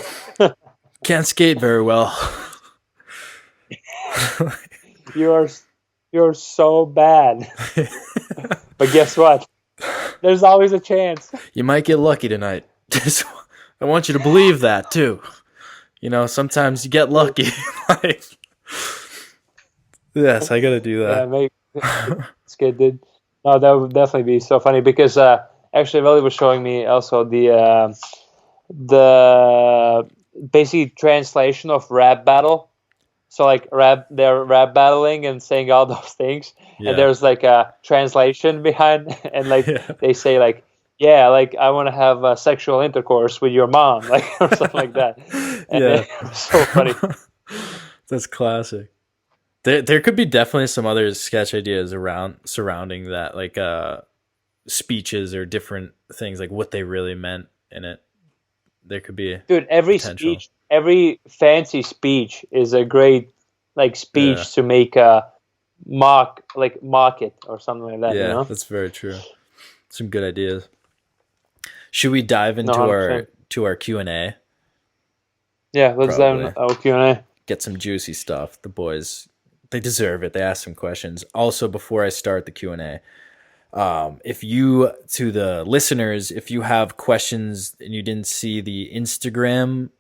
Can't skate very well. you're so bad, but guess what? There's always a chance. You might get lucky tonight. I want you to believe that too. You know, sometimes you get lucky. Like, yes, I gotta do Yeah, that. maybe it's good, dude. No, that would definitely be so funny because actually, Valley was showing me also the basically translation of rap battle. So like they're rap battling and saying all those things, Yeah. and there's like a translation behind, and like Yeah. they say like, yeah, like I want to have sexual intercourse with your mom, like or something like that. And Yeah. it was so funny. That's classic. There could be definitely some other sketch ideas surrounding that, like speeches or different things, like what they really meant in it. There could be Dude, every potential. speech, every fancy speech is a great like speech Yeah. to make mock it or something like that. Yeah, You know? that's very true. Some good ideas. Should we dive into No, 100%. our Q&A? Yeah, let's Probably. dive our Q&A. Get some juicy stuff. The boys, they deserve it. They ask some questions. Also, before I start the Q&A, if you, to the listeners, if you have questions and you didn't see the Instagram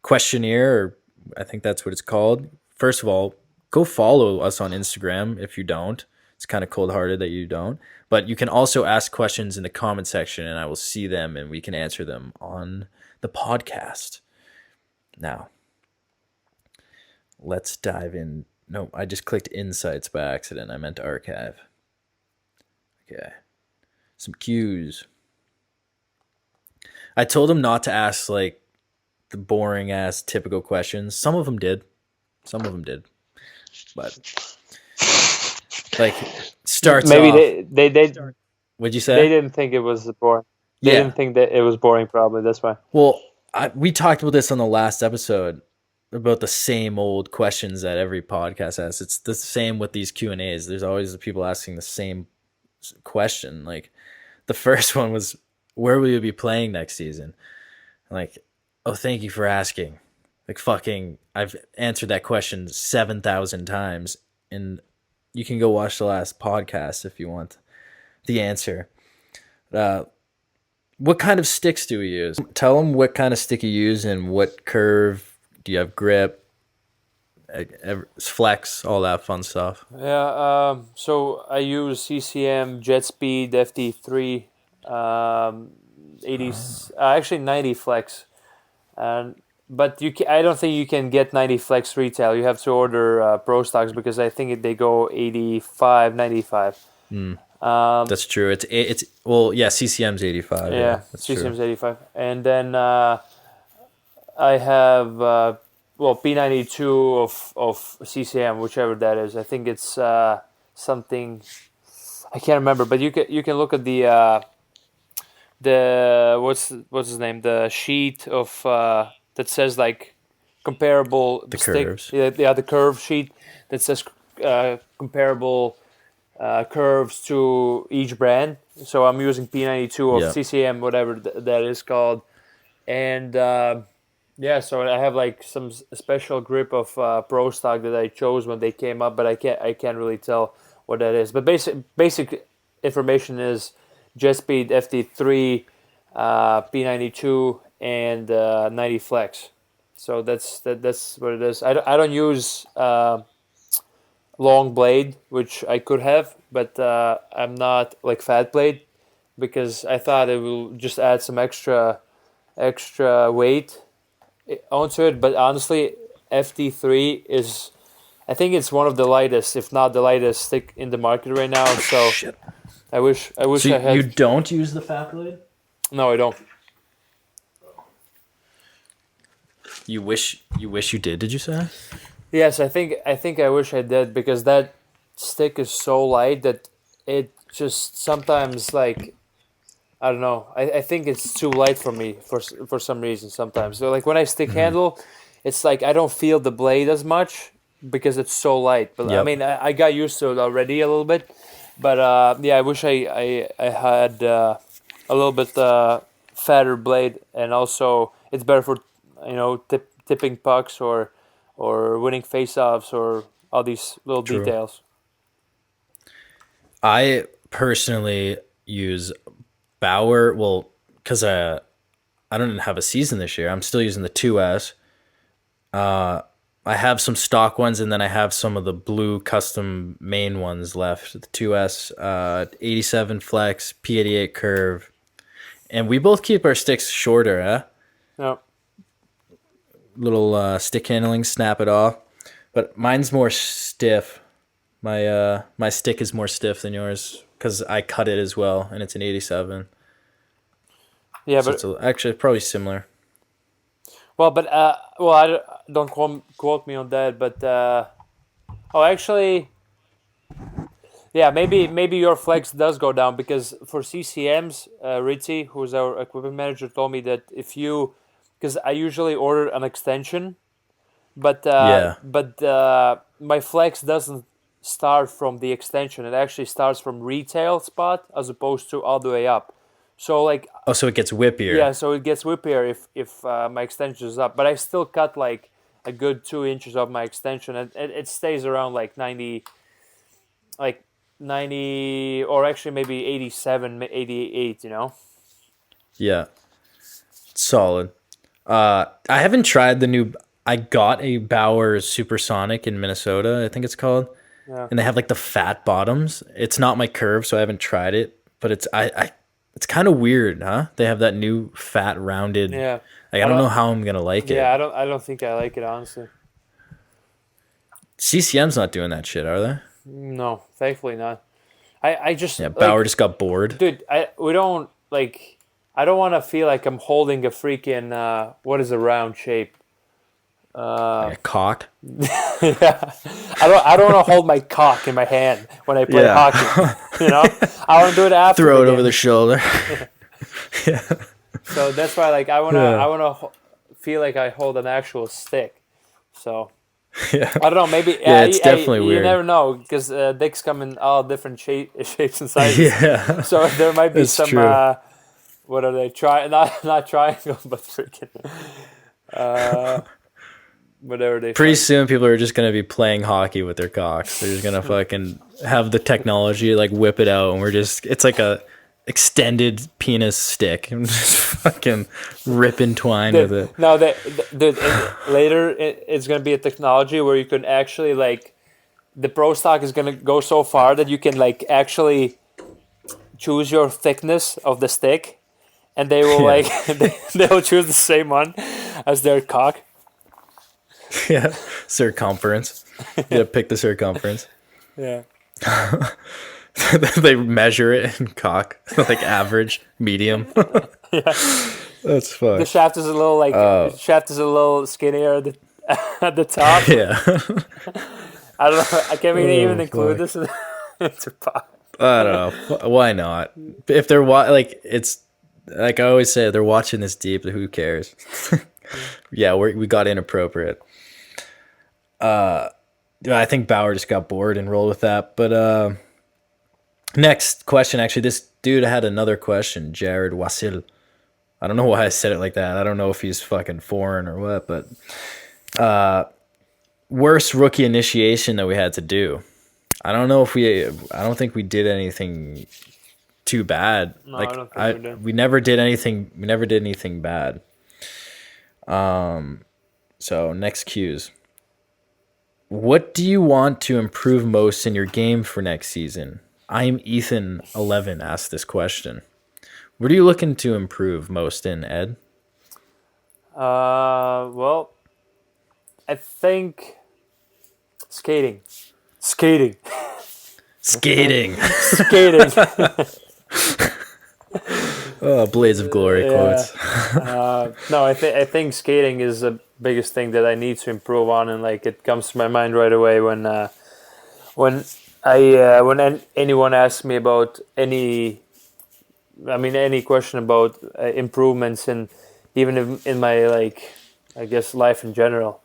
questionnaire, or I think that's what it's called, first of all, go follow us on Instagram if you don't. It's kind of cold-hearted that you don't. But you can also ask questions in the comment section, and I will see them, and we can answer them on the podcast. Now, let's dive in. No, I just clicked Insights by accident. I meant to archive. Okay. Some cues. I told him not to ask, like, the boring-ass typical questions. Some of them did. But, like, starts Maybe off. they What'd you say? they didn't think it was boring. They Yeah. didn't think that it was boring. Probably that's why. Well, we talked about this on the last episode about the same old questions that every podcast asks. It's the same with these Q&As. There's always the people asking the same question. Like the first one was, where will you be playing next season? Like, oh, thank you for asking. Like fucking, I've answered that question 7,000 times, and you can go watch the last podcast if you want the answer. What kind of sticks do we use? Tell them what kind of stick you use and what curve. Do you have grip, flex, all that fun stuff? Yeah. So I use CCM Jet Speed FT3, 80, actually 90 flex, but I don't think you can get 90 flex retail. You have to order pro stocks because I think they go 85, 95. That's true. It's well, yeah. CCM's 85. Yeah, That's CCM's true. 85, and then I have P92 of CCM, whichever that is. I think it's something I can't remember, but you can look at the what's his name, the sheet of that says like comparable The curves. Yeah, the curve sheet that says comparable curves to each brand. So I'm using P92 of Yeah. CCM, whatever that is called, and yeah. So I have like some special grip of Pro Stock that I chose when they came up, but I can't really tell what that is. But basic information is Jet Speed FT3, P92, and 90 Flex. So that's what it is. I don't use long blade, which I could have, but I'm not like fat blade because I thought it will just add some extra weight onto it. But honestly, FD3 is, I think it's one of the lightest, if not the lightest stick in the market right now. So Shit. I wish So I had. you don't use the fat blade? No, I don't. You wish you did. Did you say? Yes, I wish I did because that stick is so light that it just sometimes like I don't know. I think it's too light for me for some reason sometimes. So like when I stick handle, it's like I don't feel the blade as much because it's so light. But I Yep. mean I got used to it already a little bit. But yeah, I wish I had a little bit fatter blade, and also it's better for tipping pucks or winning face-offs or all these little True. details. I personally use Bauer. Well, because I don't have a season this year. I'm still using the 2S. I have some stock ones, and then I have some of the blue custom main ones left. The 2S, 87 flex, P88 curve, and we both keep our sticks shorter. No, Little stick handling, snap it off. But mine's more stiff. My stick is more stiff than yours because I cut it as well, and it's an 87. yeah, So but it's actually probably similar. well, but I don't quote me on that, but actually, yeah, maybe your flex does go down because for CCMs, Ritzy, who's our equipment manager, told me that because I usually order an extension, but Yeah. my flex doesn't start from the extension; it actually starts from retail spot as opposed to all the way up. So like Oh, so it gets whippier. yeah, so it gets whippier if my extension is up, but I still cut like a good 2 inches of my extension, and it stays around like 90, or actually maybe 87, 88. Yeah. Solid. I haven't tried the new. I got a Bauer Supersonic in Minnesota, I think it's called, Yeah. and they have like the fat bottoms. It's not my curve, so I haven't tried it. But it's kind of weird, huh? They have that new fat rounded. Yeah. Like, I don't know how I'm gonna like Yeah, it. I don't think I like it honestly. CCM's not doing that shit, are they? No, thankfully not. I just Yeah, like, Bauer just got bored. dude. We don't like. I don't want to feel like I'm holding a freaking what is a round shape. Like a cock. Yeah, I don't want to hold my cock in my hand when I play Yeah. hockey. I want to do it after. Throw it the over game. the shoulder. So that's why, like, I wanna feel like I hold an actual stick. So Yeah. I don't know. Maybe Yeah, it's definitely you weird. never know because dicks come in all different shapes and sizes. Yeah. So there might be That's some. true. What are they? Not triangle, but freaking. Whatever they. Pretty find. soon, people are just gonna be playing hockey with their cocks. They're just gonna fucking have the technology like whip it out, and it's like a extended penis stick, and just fucking ripping twine with it. No, later it's gonna be a technology where you can actually like, the pro stock is gonna go so far that you can like actually choose your thickness of the stick, and they will Yeah. like they'll choose the same one as their cock. Yeah, circumference. You gotta pick the circumference. Yeah. They measure it in cock, like average, medium. That's The fucked. shaft is a little shaft is a little skinnier at the top. Yeah, I don't know. Can we even include fuck. this into pop? I don't know. Why not? If they're like, it's like I always say, they're watching this deep. Who cares? Yeah, we got inappropriate. I think Bauer just got bored and rolled with that. But next question, actually, this dude had another question. Jared Wasil. I don't know why I said it like that. I don't know if he's fucking foreign or what, but worst rookie initiation that we had to do. I don't think we did anything too bad. No, like I don't think we did. we never did anything bad. So next cues. What do you want to improve most in your game for next season? I'm Ethan11 asked this question. What are you looking to improve most in, Ed? Well, I think skating. Skating. Skating. Skating. Oh, Blades of Glory Yeah. quotes. No, I think skating is the biggest thing that I need to improve on, and like it comes to my mind right away when anyone asks me about any question about improvements, and even in my I guess life in general.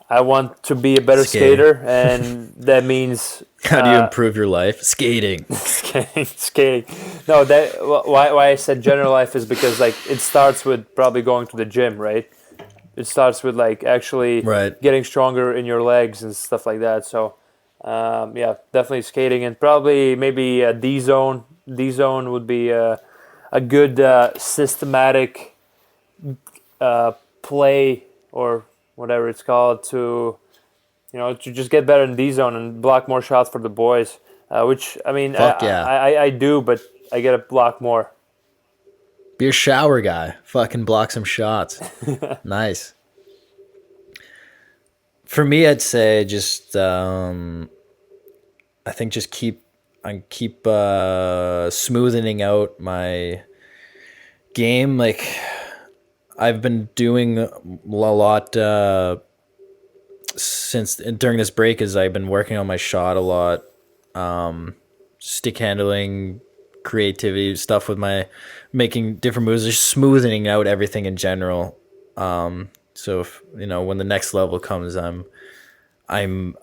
I want to be a better Skating. skater, and that means How do you improve your life? Skating. skating. No, that why I said general life is because like it starts with probably going to the gym, right? It starts with like actually Right. getting stronger in your legs and stuff like that. So yeah, definitely skating, and probably maybe a D zone. D zone would be a good systematic play or whatever it's called to to just get better in D zone and block more shots for the boys. Which I mean, Fuck yeah. I do, but I gotta block more. Be a shower guy. Fucking block some shots. Nice. For me, I'd say just I think just keep smoothening out my game. Like I've been doing a lot since during this break, is I've been working on my shot a lot, stick handling, creativity stuff with my making different moves, just smoothing out everything in general. So if, when the next level comes, I'm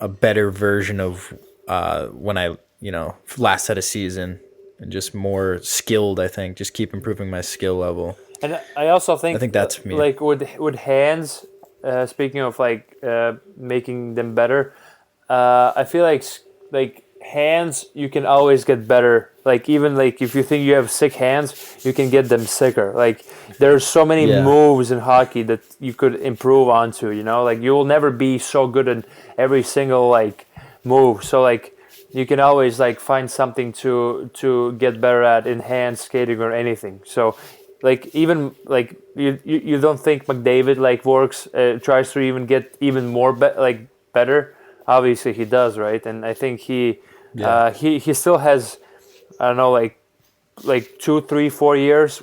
a better version of when I last had a season, and just more skilled. I think just keep improving my skill level. And I also think that's me. Like with hands, speaking of making them better, I feel like hands you can always get better. Like even like if you think you have sick hands, you can get them sicker. Like there's so many moves in hockey that you could improve onto. Like you will never be so good in every single move. So like you can always find something to get better at in hand skating or anything. So like even like you don't think McDavid works tries to even get even more better. Obviously he does, right? And I think he still has, I don't know, like 2, 3, 4 years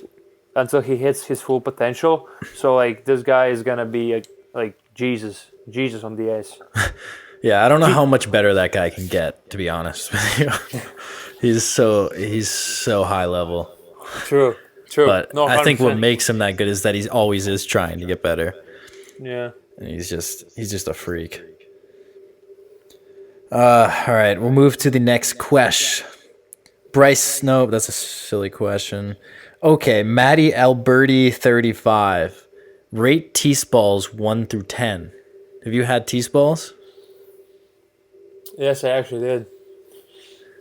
until he hits his full potential. So this guy is gonna be like Jesus on the ice. Yeah, I don't know how much better that guy can get, to be honest with you. He's so high level. True. But No, I think what 100%. makes him that good is that he always is trying to get better. Yeah. And he's just a freak. All right, we'll move to the next question. Bryce, no, that's a silly question. Okay, Matty Alberti 35. Rate T-Balls 1 through 10. Have you had T-Balls? Yes, I actually did.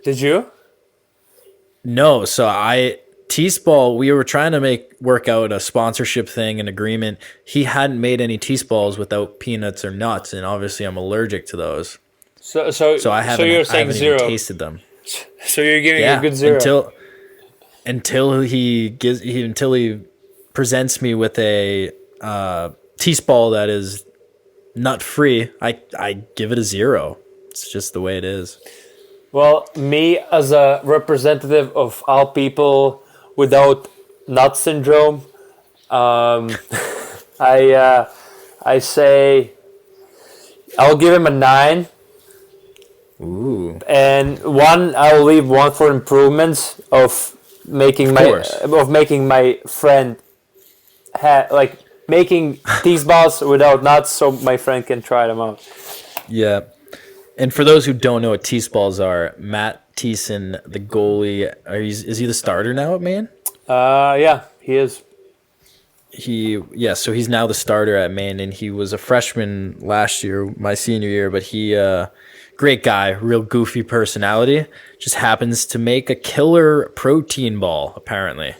Did you? No, so T-Ball, we were trying to work out a sponsorship thing, an agreement. He hadn't made any T-Balls without peanuts or nuts, and obviously I'm allergic to those. So I haven't, you're I saying haven't zero. even tasted them. So you're giving a good zero. Until he presents me with a T-Ball that is nut free, I give it a 0. It's just the way it is. Well, me as a representative of all people without nut syndrome, I say I'll give him a 9. Ooh. And I'll leave 1 for improvements of making my friend making these balls without nuts, so my friend can try them out. Yeah. And for those who don't know what T-Balls are, Matt Thiessen, the goalie, is he the starter now at Maine? Yeah, he is. So he's now the starter at Maine, and he was a freshman last year, my senior year, but he great guy, real goofy personality, just happens to make a killer protein ball, apparently.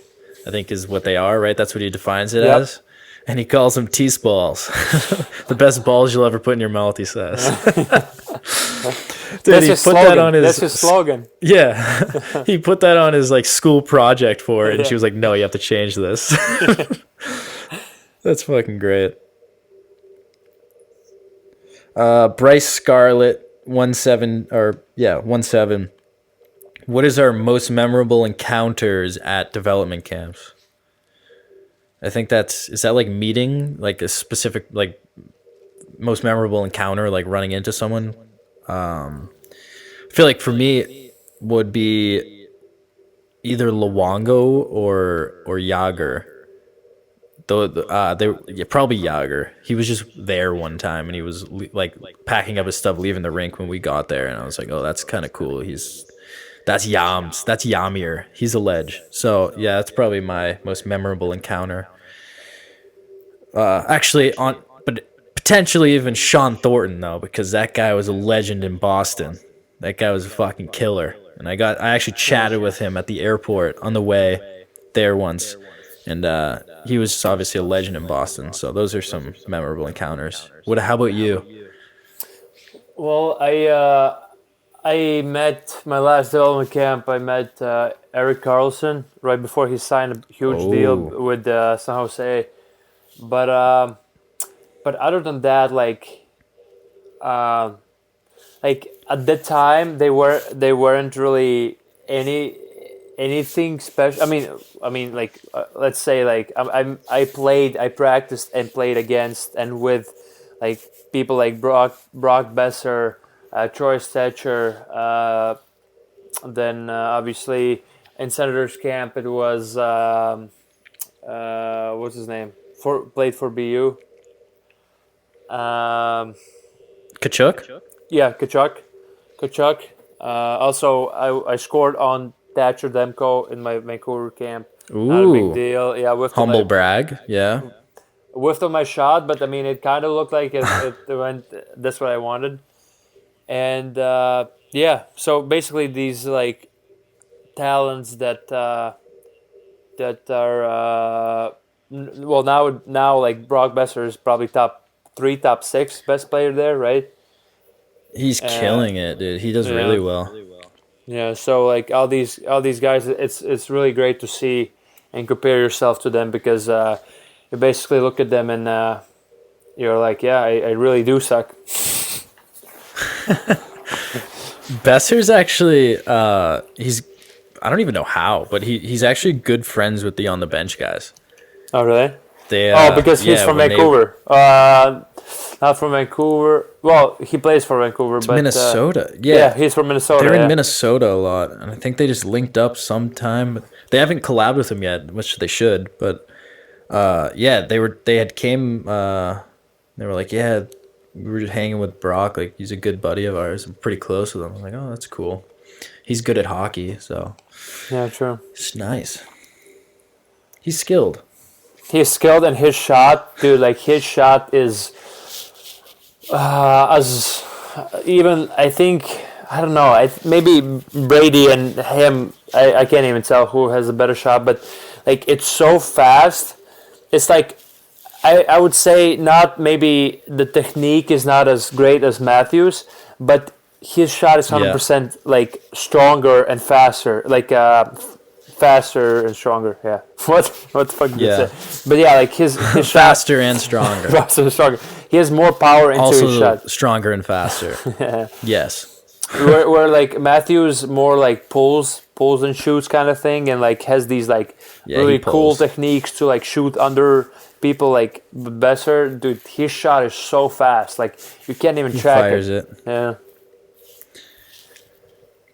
I think is what they are, right? That's what he defines it as. And he calls them tease balls. The best balls you'll ever put in your mouth, he says. Dude, That's he his put slogan. that on his That's his slogan. Yeah. He put that on his like school project for it, and she was like, "No, you have to change this." That's fucking great. Bryce Scarlett 17. What is our most memorable encounters at development camps? I think is that like meeting, like a specific like most memorable encounter, like running into someone. I feel like for me would be either Luongo or Yager. Though probably Yager. He was just there one time, and he was like packing up his stuff, leaving the rink when we got there, and I was like, oh, that's kind of cool. That's Yams. That's Yamir. He's a ledge. So yeah, that's probably my most memorable encounter. But potentially even Sean Thornton though, because that guy was a legend in Boston. That guy was a fucking killer, and I actually chatted with him at the airport on the way there once, and he was obviously a legend in Boston. So those are some memorable encounters. How about you? Well, I met my last development camp. I met Eric Carlson right before he signed a huge deal with San Jose. But other than that, like at that time they weren't really anything special. I mean, like let's say like I practiced and played against and with like people like Brock Besser, Troy Stetcher. Then obviously in Senators camp it was what's his name? Played for BU. Kachuk? Yeah, Kachuk. Also, I scored on Thatcher Demko in my Vancouver camp. Not a big Ooh, deal. Yeah, humble brag. Yeah. whiffed on my shot, but I mean, it kind of looked like it went. That's what I wanted. And yeah, so basically these like talents that are well now like Brock Besser is probably top 3, top 6 best player there, right? He's killing it, dude. He does really well. Yeah, so like all these guys, it's really great to see and compare yourself to them because you basically look at them and you're like, yeah, I really do suck. Besser's actually he's I don't even know how, but he's actually good friends with the on the bench guys. Oh really? They Because he's from Vancouver. Not from Vancouver. Well, he plays for Vancouver, but Minnesota. yeah, he's from Minnesota. They're in Minnesota a lot, and I think they just linked up sometime. They haven't collabed with him yet, which they should. But yeah, they had came. They were like, yeah, we were just hanging with Brock. Like he's a good buddy of ours. I'm pretty close with him. I was like, oh, that's cool. He's good at hockey, so Yeah, true. it's nice. He's skilled. He's skilled, and his shot, dude, like his shot is as even I think I don't know. Maybe Brady and him. I can't even tell who has a better shot, but like it's so fast. It's like I would say not maybe the technique is not as great as Matthews, but his shot is 100% like stronger and faster. Like faster and stronger. Yeah. What the fuck did you say? But yeah, like his shot Faster and stronger. faster and stronger. He has more power into Also his shot. stronger and faster. Yes. where like Matthews more like pulls and shoots kind of thing, and like has these like really he cool pulls. techniques to like shoot under people. Like Besser, dude, his shot is so fast, like you can't even track Fires it. Yeah.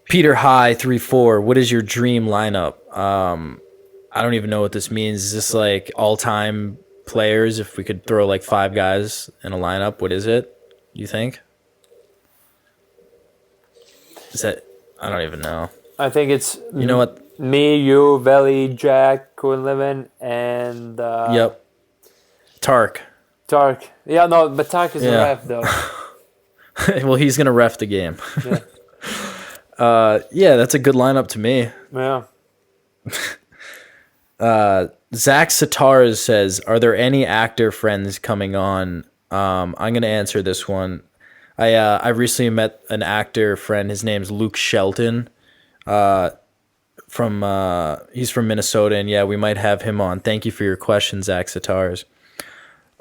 Peter High 3-4. What is your dream lineup? I don't even know what this means. Is this like all-time players? If we could throw like 5 guys in a lineup, what is it? You think? Is that? I don't even know. I think it's You know what? me, you, Veli, Jack, Quinlivan, and Yep. Tark. Tark. Yeah, no, but Tark is a Yeah. ref though. Well, he's gonna ref the game. Yeah. Yeah, that's a good lineup to me. Yeah. Zach Satars says, "Are there any actor friends coming on?" I'm gonna answer this one. I recently met an actor friend. His name's Luke Shelton. He's from Minnesota, and yeah, we might have him on. Thank you for your question, Zach Satars.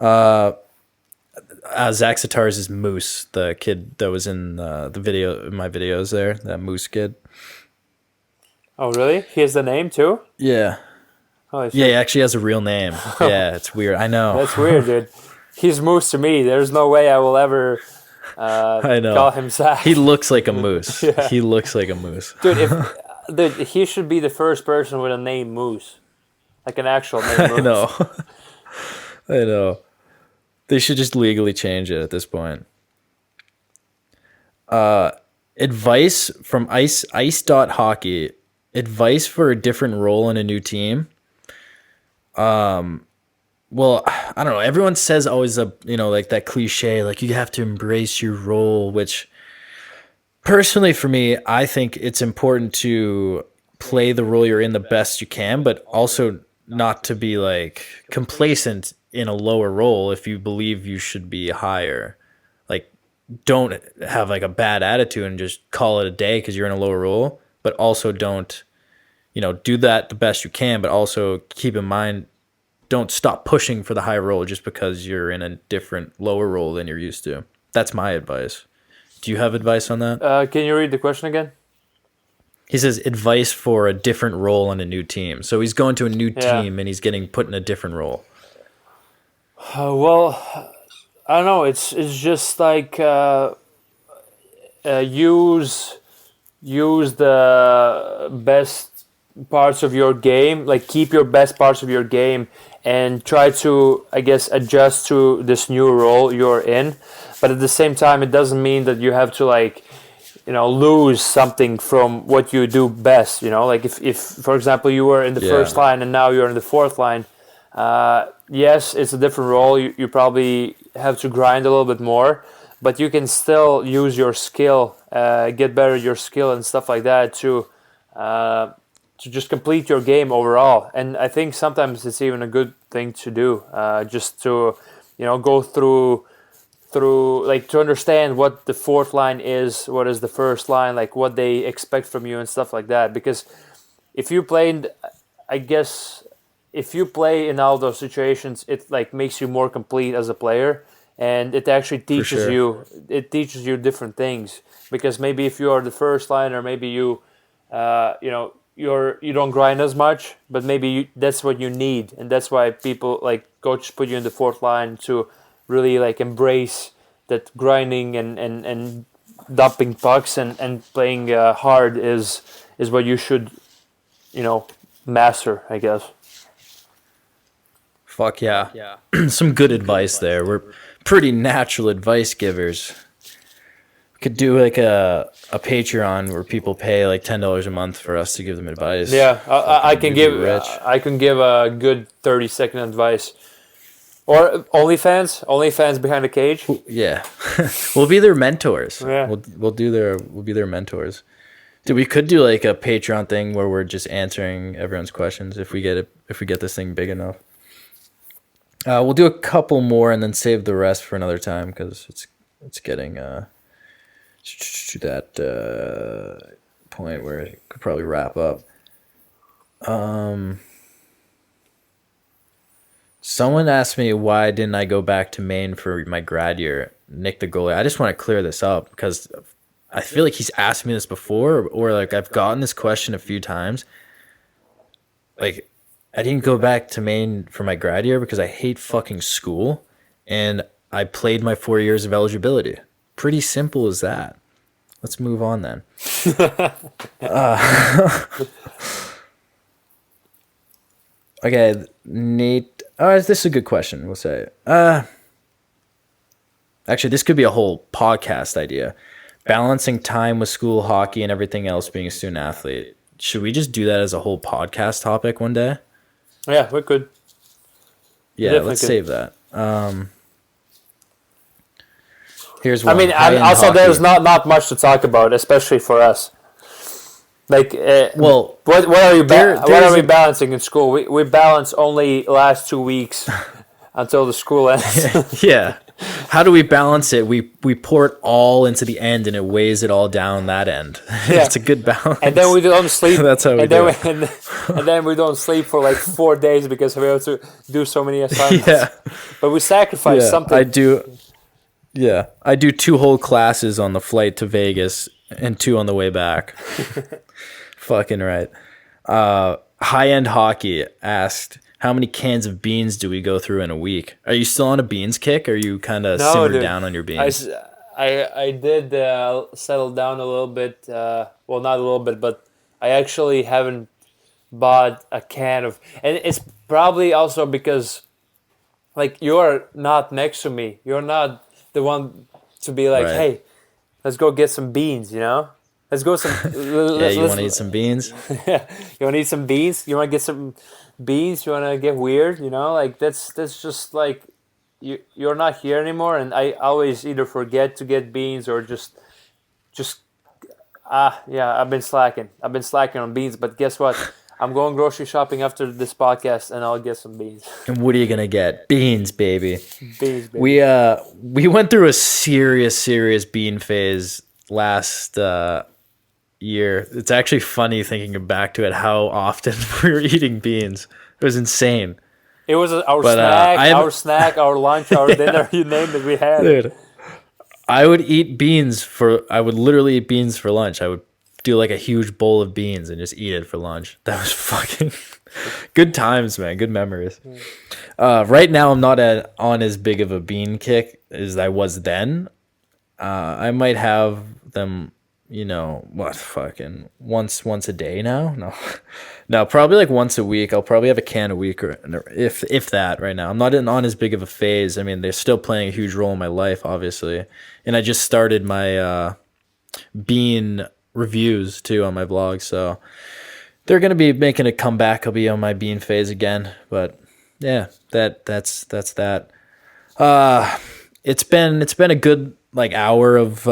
Zach Satars is Moose, the kid that was in my videos there. That Moose kid. Oh, really? He has the name too? Yeah. Holy shit. Yeah, he actually has a real name. Yeah, it's weird. I know. That's weird, dude. He's Moose to me. There's no way I will ever I know. call him Zach. He looks like a moose. He looks like a moose. Dude, he should be the first person with a name Moose. Like an actual name Moose. I know. I know. They should just legally change it at this point. Advice from Ice.hockey. Advice for a different role in a new team. Well, I don't know. Everyone says always like that cliche, like you have to embrace your role, which personally for me, I think it's important to play the role you're in the best you can, but also not to be like complacent in a lower role if you believe you should be higher. Like, don't have like a bad attitude and just call it a day because you're in a lower role, but also don't, do that the best you can, but also keep in mind, don't stop pushing for the high role just because you're in a different lower role than you're used to. That's my advice. Do you have advice on that? Can you read the question again? He says advice for a different role on a new team. So he's going to a new team and he's getting put in a different role. Well, I don't know. It's just like use the best parts of your game. Like keep your best parts of your game and try to, I guess, adjust to this new role you're in. But at the same time, it doesn't mean that you have to lose something from what you do best. Like if for example, you were in the first line and now you're in the fourth line. Yes, it's a different role. You probably have to grind a little bit more, but you can still use your skill, get better at your skill and stuff like that to just complete your game overall. And I think sometimes it's even a good thing to do, just to go through like to understand what the fourth line is, what is the first line, like what they expect from you and stuff like that. Because if you play in all those situations, it like makes you more complete as a player, and it actually teaches you different things. Because maybe if you are the first line, or maybe you don't grind as much, but maybe that's what you need, and that's why people like coaches put you in the fourth line to really like embrace that grinding and dumping pucks and playing hard is what you should master, I guess. Fuck yeah. Some good advice there. We're pretty natural advice givers. We could do like a Patreon where people pay like $10 a month for us to give them advice. Yeah, I can give rich. a good 30-second advice. Or OnlyFans behind the cage. Yeah. We'll be their mentors. Yeah. We'll be their mentors. Dude, we could do like a Patreon thing where we're just answering everyone's questions if we get this thing big enough. We'll do a couple more and then save the rest for another time because it's getting to that point where it could probably wrap up. Someone asked me why didn't I go back to Maine for my grad year, Nick the goalie. I just want to clear this up because I feel like he's asked me this before, or like I've gotten this question a few times. Like, I didn't go back to Maine for my grad year because I hate fucking school and I played my 4 years of eligibility. Pretty simple as that. Let's move on then. Okay, Nate. Oh, this is a good question, we'll say. Actually, this could be a whole podcast idea. Balancing time with school, hockey, and everything else being a student athlete. Should we just do that as a whole podcast topic one day? Yeah, we could. Yeah, let's save that. Here's one. I mean, also there's not much to talk about, especially for us. Like, Well, what are you what there's are we an- balancing in school? We balance only last 2 weeks until the school ends. yeah. How do we balance it? We pour it all into the end, and it weighs it all down that end. Yeah. It's a good balance. And then we don't sleep. That's how we and do then it. and then we don't sleep for like 4 days because we have to do so many assignments. Yeah, But we sacrifice yeah. something. I do. Yeah, I do 2 whole classes on the flight to Vegas and 2 on the way back. Fucking right. High End Hockey asked, "How many cans of beans do we go through in a week?" Are you still on a beans kick? Or are you kind of No, simmered dude. down on your I, beans? s- I did settle down a little bit. Well, not a little bit, but I actually haven't bought a can of, and it's probably also because like you're not next to me. You're not the one to be like, Right. hey, let's go get some beans. You know, let's go some. Yeah, you want to eat some beans? You want to eat some beans? You want to get some beans? You want to get weird? You know, like that's just like you're not here anymore, and I always either forget to get beans or just yeah, I've been slacking. I've been slacking on beans, but guess what? I'm going grocery shopping after this podcast, and I'll get some beans. And what are you gonna get? Beans, baby. Beans, baby. We went through a serious bean phase last year. It's actually funny thinking back to it how often we were eating beans. It was insane. It was our But, snack, our lunch, our dinner. You name it, we had. Dude, I would literally eat beans for lunch. I would do like a huge bowl of beans and just eat it for lunch. That was fucking good times, man. Good memories. Right now, I'm not on as big of a bean kick as I was then. I might have them, fucking once a day now. No, probably like once a week. I'll probably have a can a week, or if that. Right now, I'm not on as big of a phase. I mean, they're still playing a huge role in my life, obviously, and I just started my bean reviews too on my blog, so they're gonna be making a comeback. I'll be on my bean phase again, but yeah, that's that. It's been a good like hour of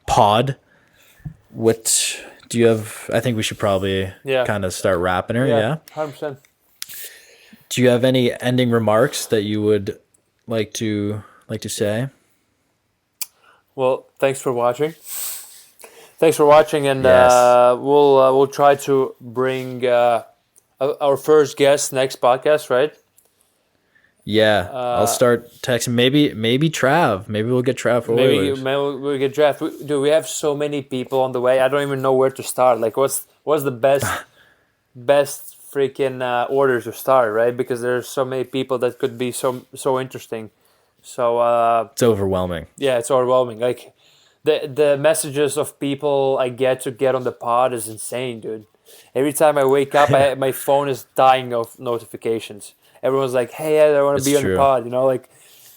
pod. What do you have? I think we should probably kind of start wrapping her. Yeah. 100%. Do you have any ending remarks that you would like to say? Well, thanks for watching. Thanks for watching, and Yes. we'll try to bring our first guest next podcast, right? Yeah, I'll start texting. Maybe Trav. Maybe we'll get Trav for Maybe Oilers. we'll get draft. Dude, we have so many people on the way. I don't even know where to start. Like, what's the best freaking order to start, right? Because there's so many people that could be so interesting. So It's overwhelming. yeah, it's overwhelming. Like the messages of people I get to get on the pod is insane, dude. Every time I wake up, my phone is dying of notifications. Everyone's like, "Hey, I want to It's be on the true. pod," you know, like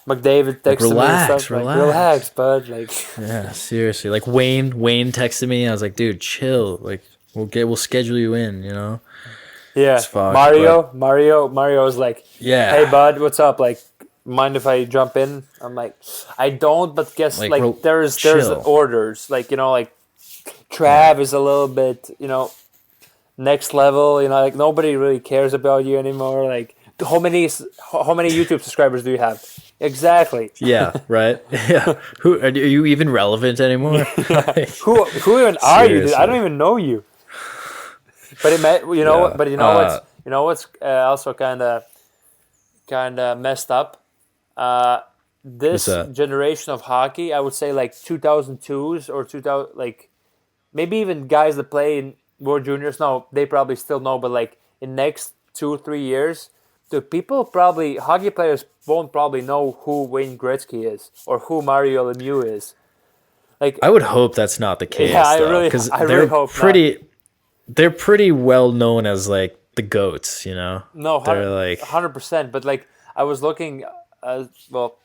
McDavid texted me and stuff. Like, relax, bud. Like, Yeah, seriously. Like Wayne texted me. I was like, dude, chill. Like we'll schedule you in. yeah. It's fucked, Mario was like, Yeah. "Hey, bud, what's up? Like, mind if I jump in?" I'm like, "I don't, but guess Like, like there's chill. orders. Like, like Trav is a little bit, next level. Like nobody really cares about you anymore. Like, how many YouTube subscribers do you have? Exactly. Yeah, right. Yeah. Who are you even relevant anymore? Who even are you, dude? I don't even know you. But Yeah. But what's also kind of messed up. This What's that? generation of hockey, I would say like 2002s or 2000, like maybe even guys that play in World Juniors. No, they probably still know, but like in next 2-3 years, the hockey players won't probably know who Wayne Gretzky is or who Mario Lemieux is. Like, I would hope that's not the case. Yeah, I though, really they're hope not. they're pretty well known as like the goats. no, they're like 100%. But like, I was looking. Well,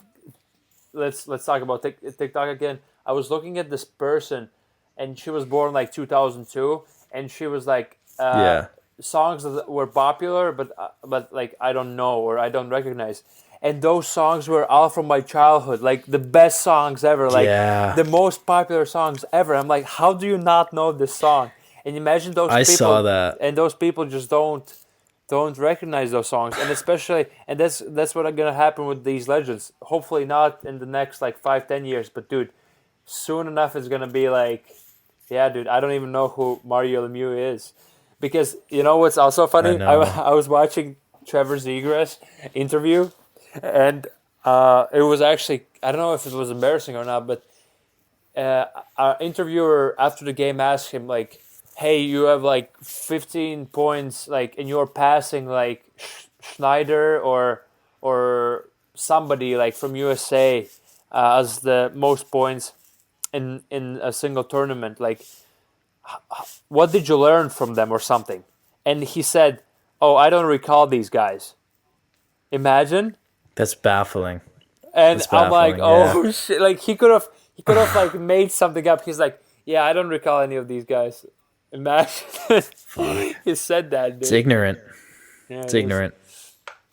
let's talk about TikTok again. I was looking at this person, and she was born like 2002, and she was like, yeah. songs that were popular, but like I don't know or I don't recognize. And those songs were all from my childhood, like the best songs ever, like Yeah. the most popular songs ever. I'm like, how do you not know this song? And imagine those I people. saw that. And those people just don't recognize those songs, and especially, and that's what's gonna happen with these legends. Hopefully not in the next like 5-10 years, but dude, soon enough it's gonna be like, yeah, dude, I don't even know who Mario Lemieux is, because you know what's also funny? I know. I was watching Trevor Zegras interview, and it was actually, I don't know if it was embarrassing or not, but our interviewer after the game asked him like, hey, you have like 15 points, like, and you're passing like Schneider or somebody like from USA as the most points in a single tournament. Like, what did you learn from them or something? And he said, oh, I don't recall these guys. Imagine. That's baffling. And That's I'm like, baffling, oh shit! Like he could have like made something up. He's like, yeah, I don't recall any of these guys. Imagine he said that. Dude. It's ignorant. Yeah, It's it is. ignorant.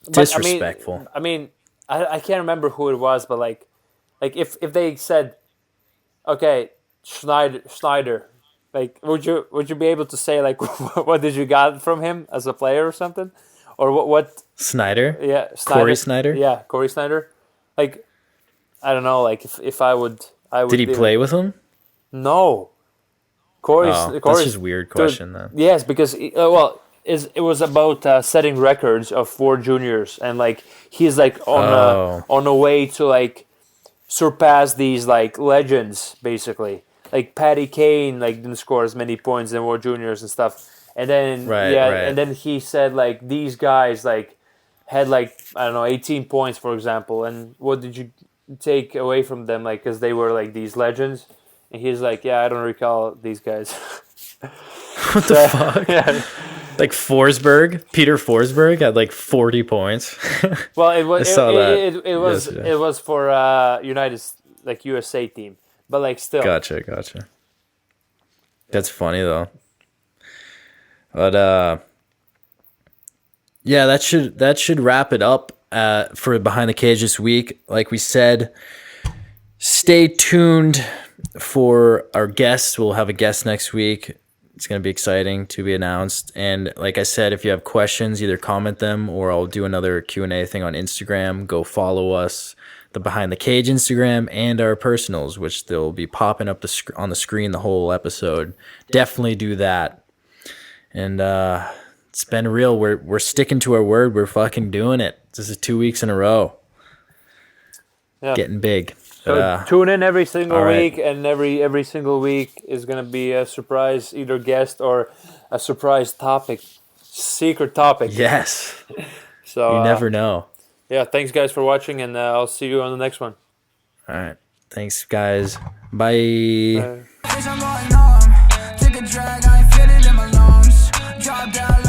But, Disrespectful. I mean, I can't remember who it was, but like if they said, okay, Schneider, like would you be able to say like what did you got from him as a player or something, or what? Snyder? Yeah, Corey Snyder? Yeah, Corey Snyder. Like, I don't know. Like if I would, Did he play with him? No. That's just a weird question, then. Yes, because it was about setting records of World Juniors, and like he's like on a way to like surpass these like legends, basically. Like Patty Kane like didn't score as many points in World Juniors and stuff, and then Right. and then he said like these guys like had like, I don't know, 18 points for example, and what did you take away from them, like, because they were like these legends? And he's like, yeah, I don't recall these guys. What the fuck? Yeah. Like Peter Forsberg had like 40 points. Well, it was I saw that it yesterday. was for USA team, but like still. Gotcha. That's funny though. But yeah, that should wrap it up for Behind the Cage this week. Like we said, stay tuned for our guests. We'll have a guest next week. It's going to be exciting to be announced. And like I said, if you have questions, either comment them or I'll do another Q&A thing on Instagram. Go follow us, the Behind the Cage Instagram, and our personals, which they'll be popping up on the screen the whole episode. Definitely do that. And it's been real. We're sticking to our word. We're fucking doing it. This is 2 weeks in a row. Yeah. Getting big. So tune in every single all right. week, and every single week is gonna be a surprise, either guest or a surprise topic, secret topic. Yes. So You never know. Yeah, thanks guys for watching, and I'll see you on the next one. All right. Thanks, guys. Bye. Bitch, I'm going on. Take a drag, I ain't feeling in my lungs. Drop down.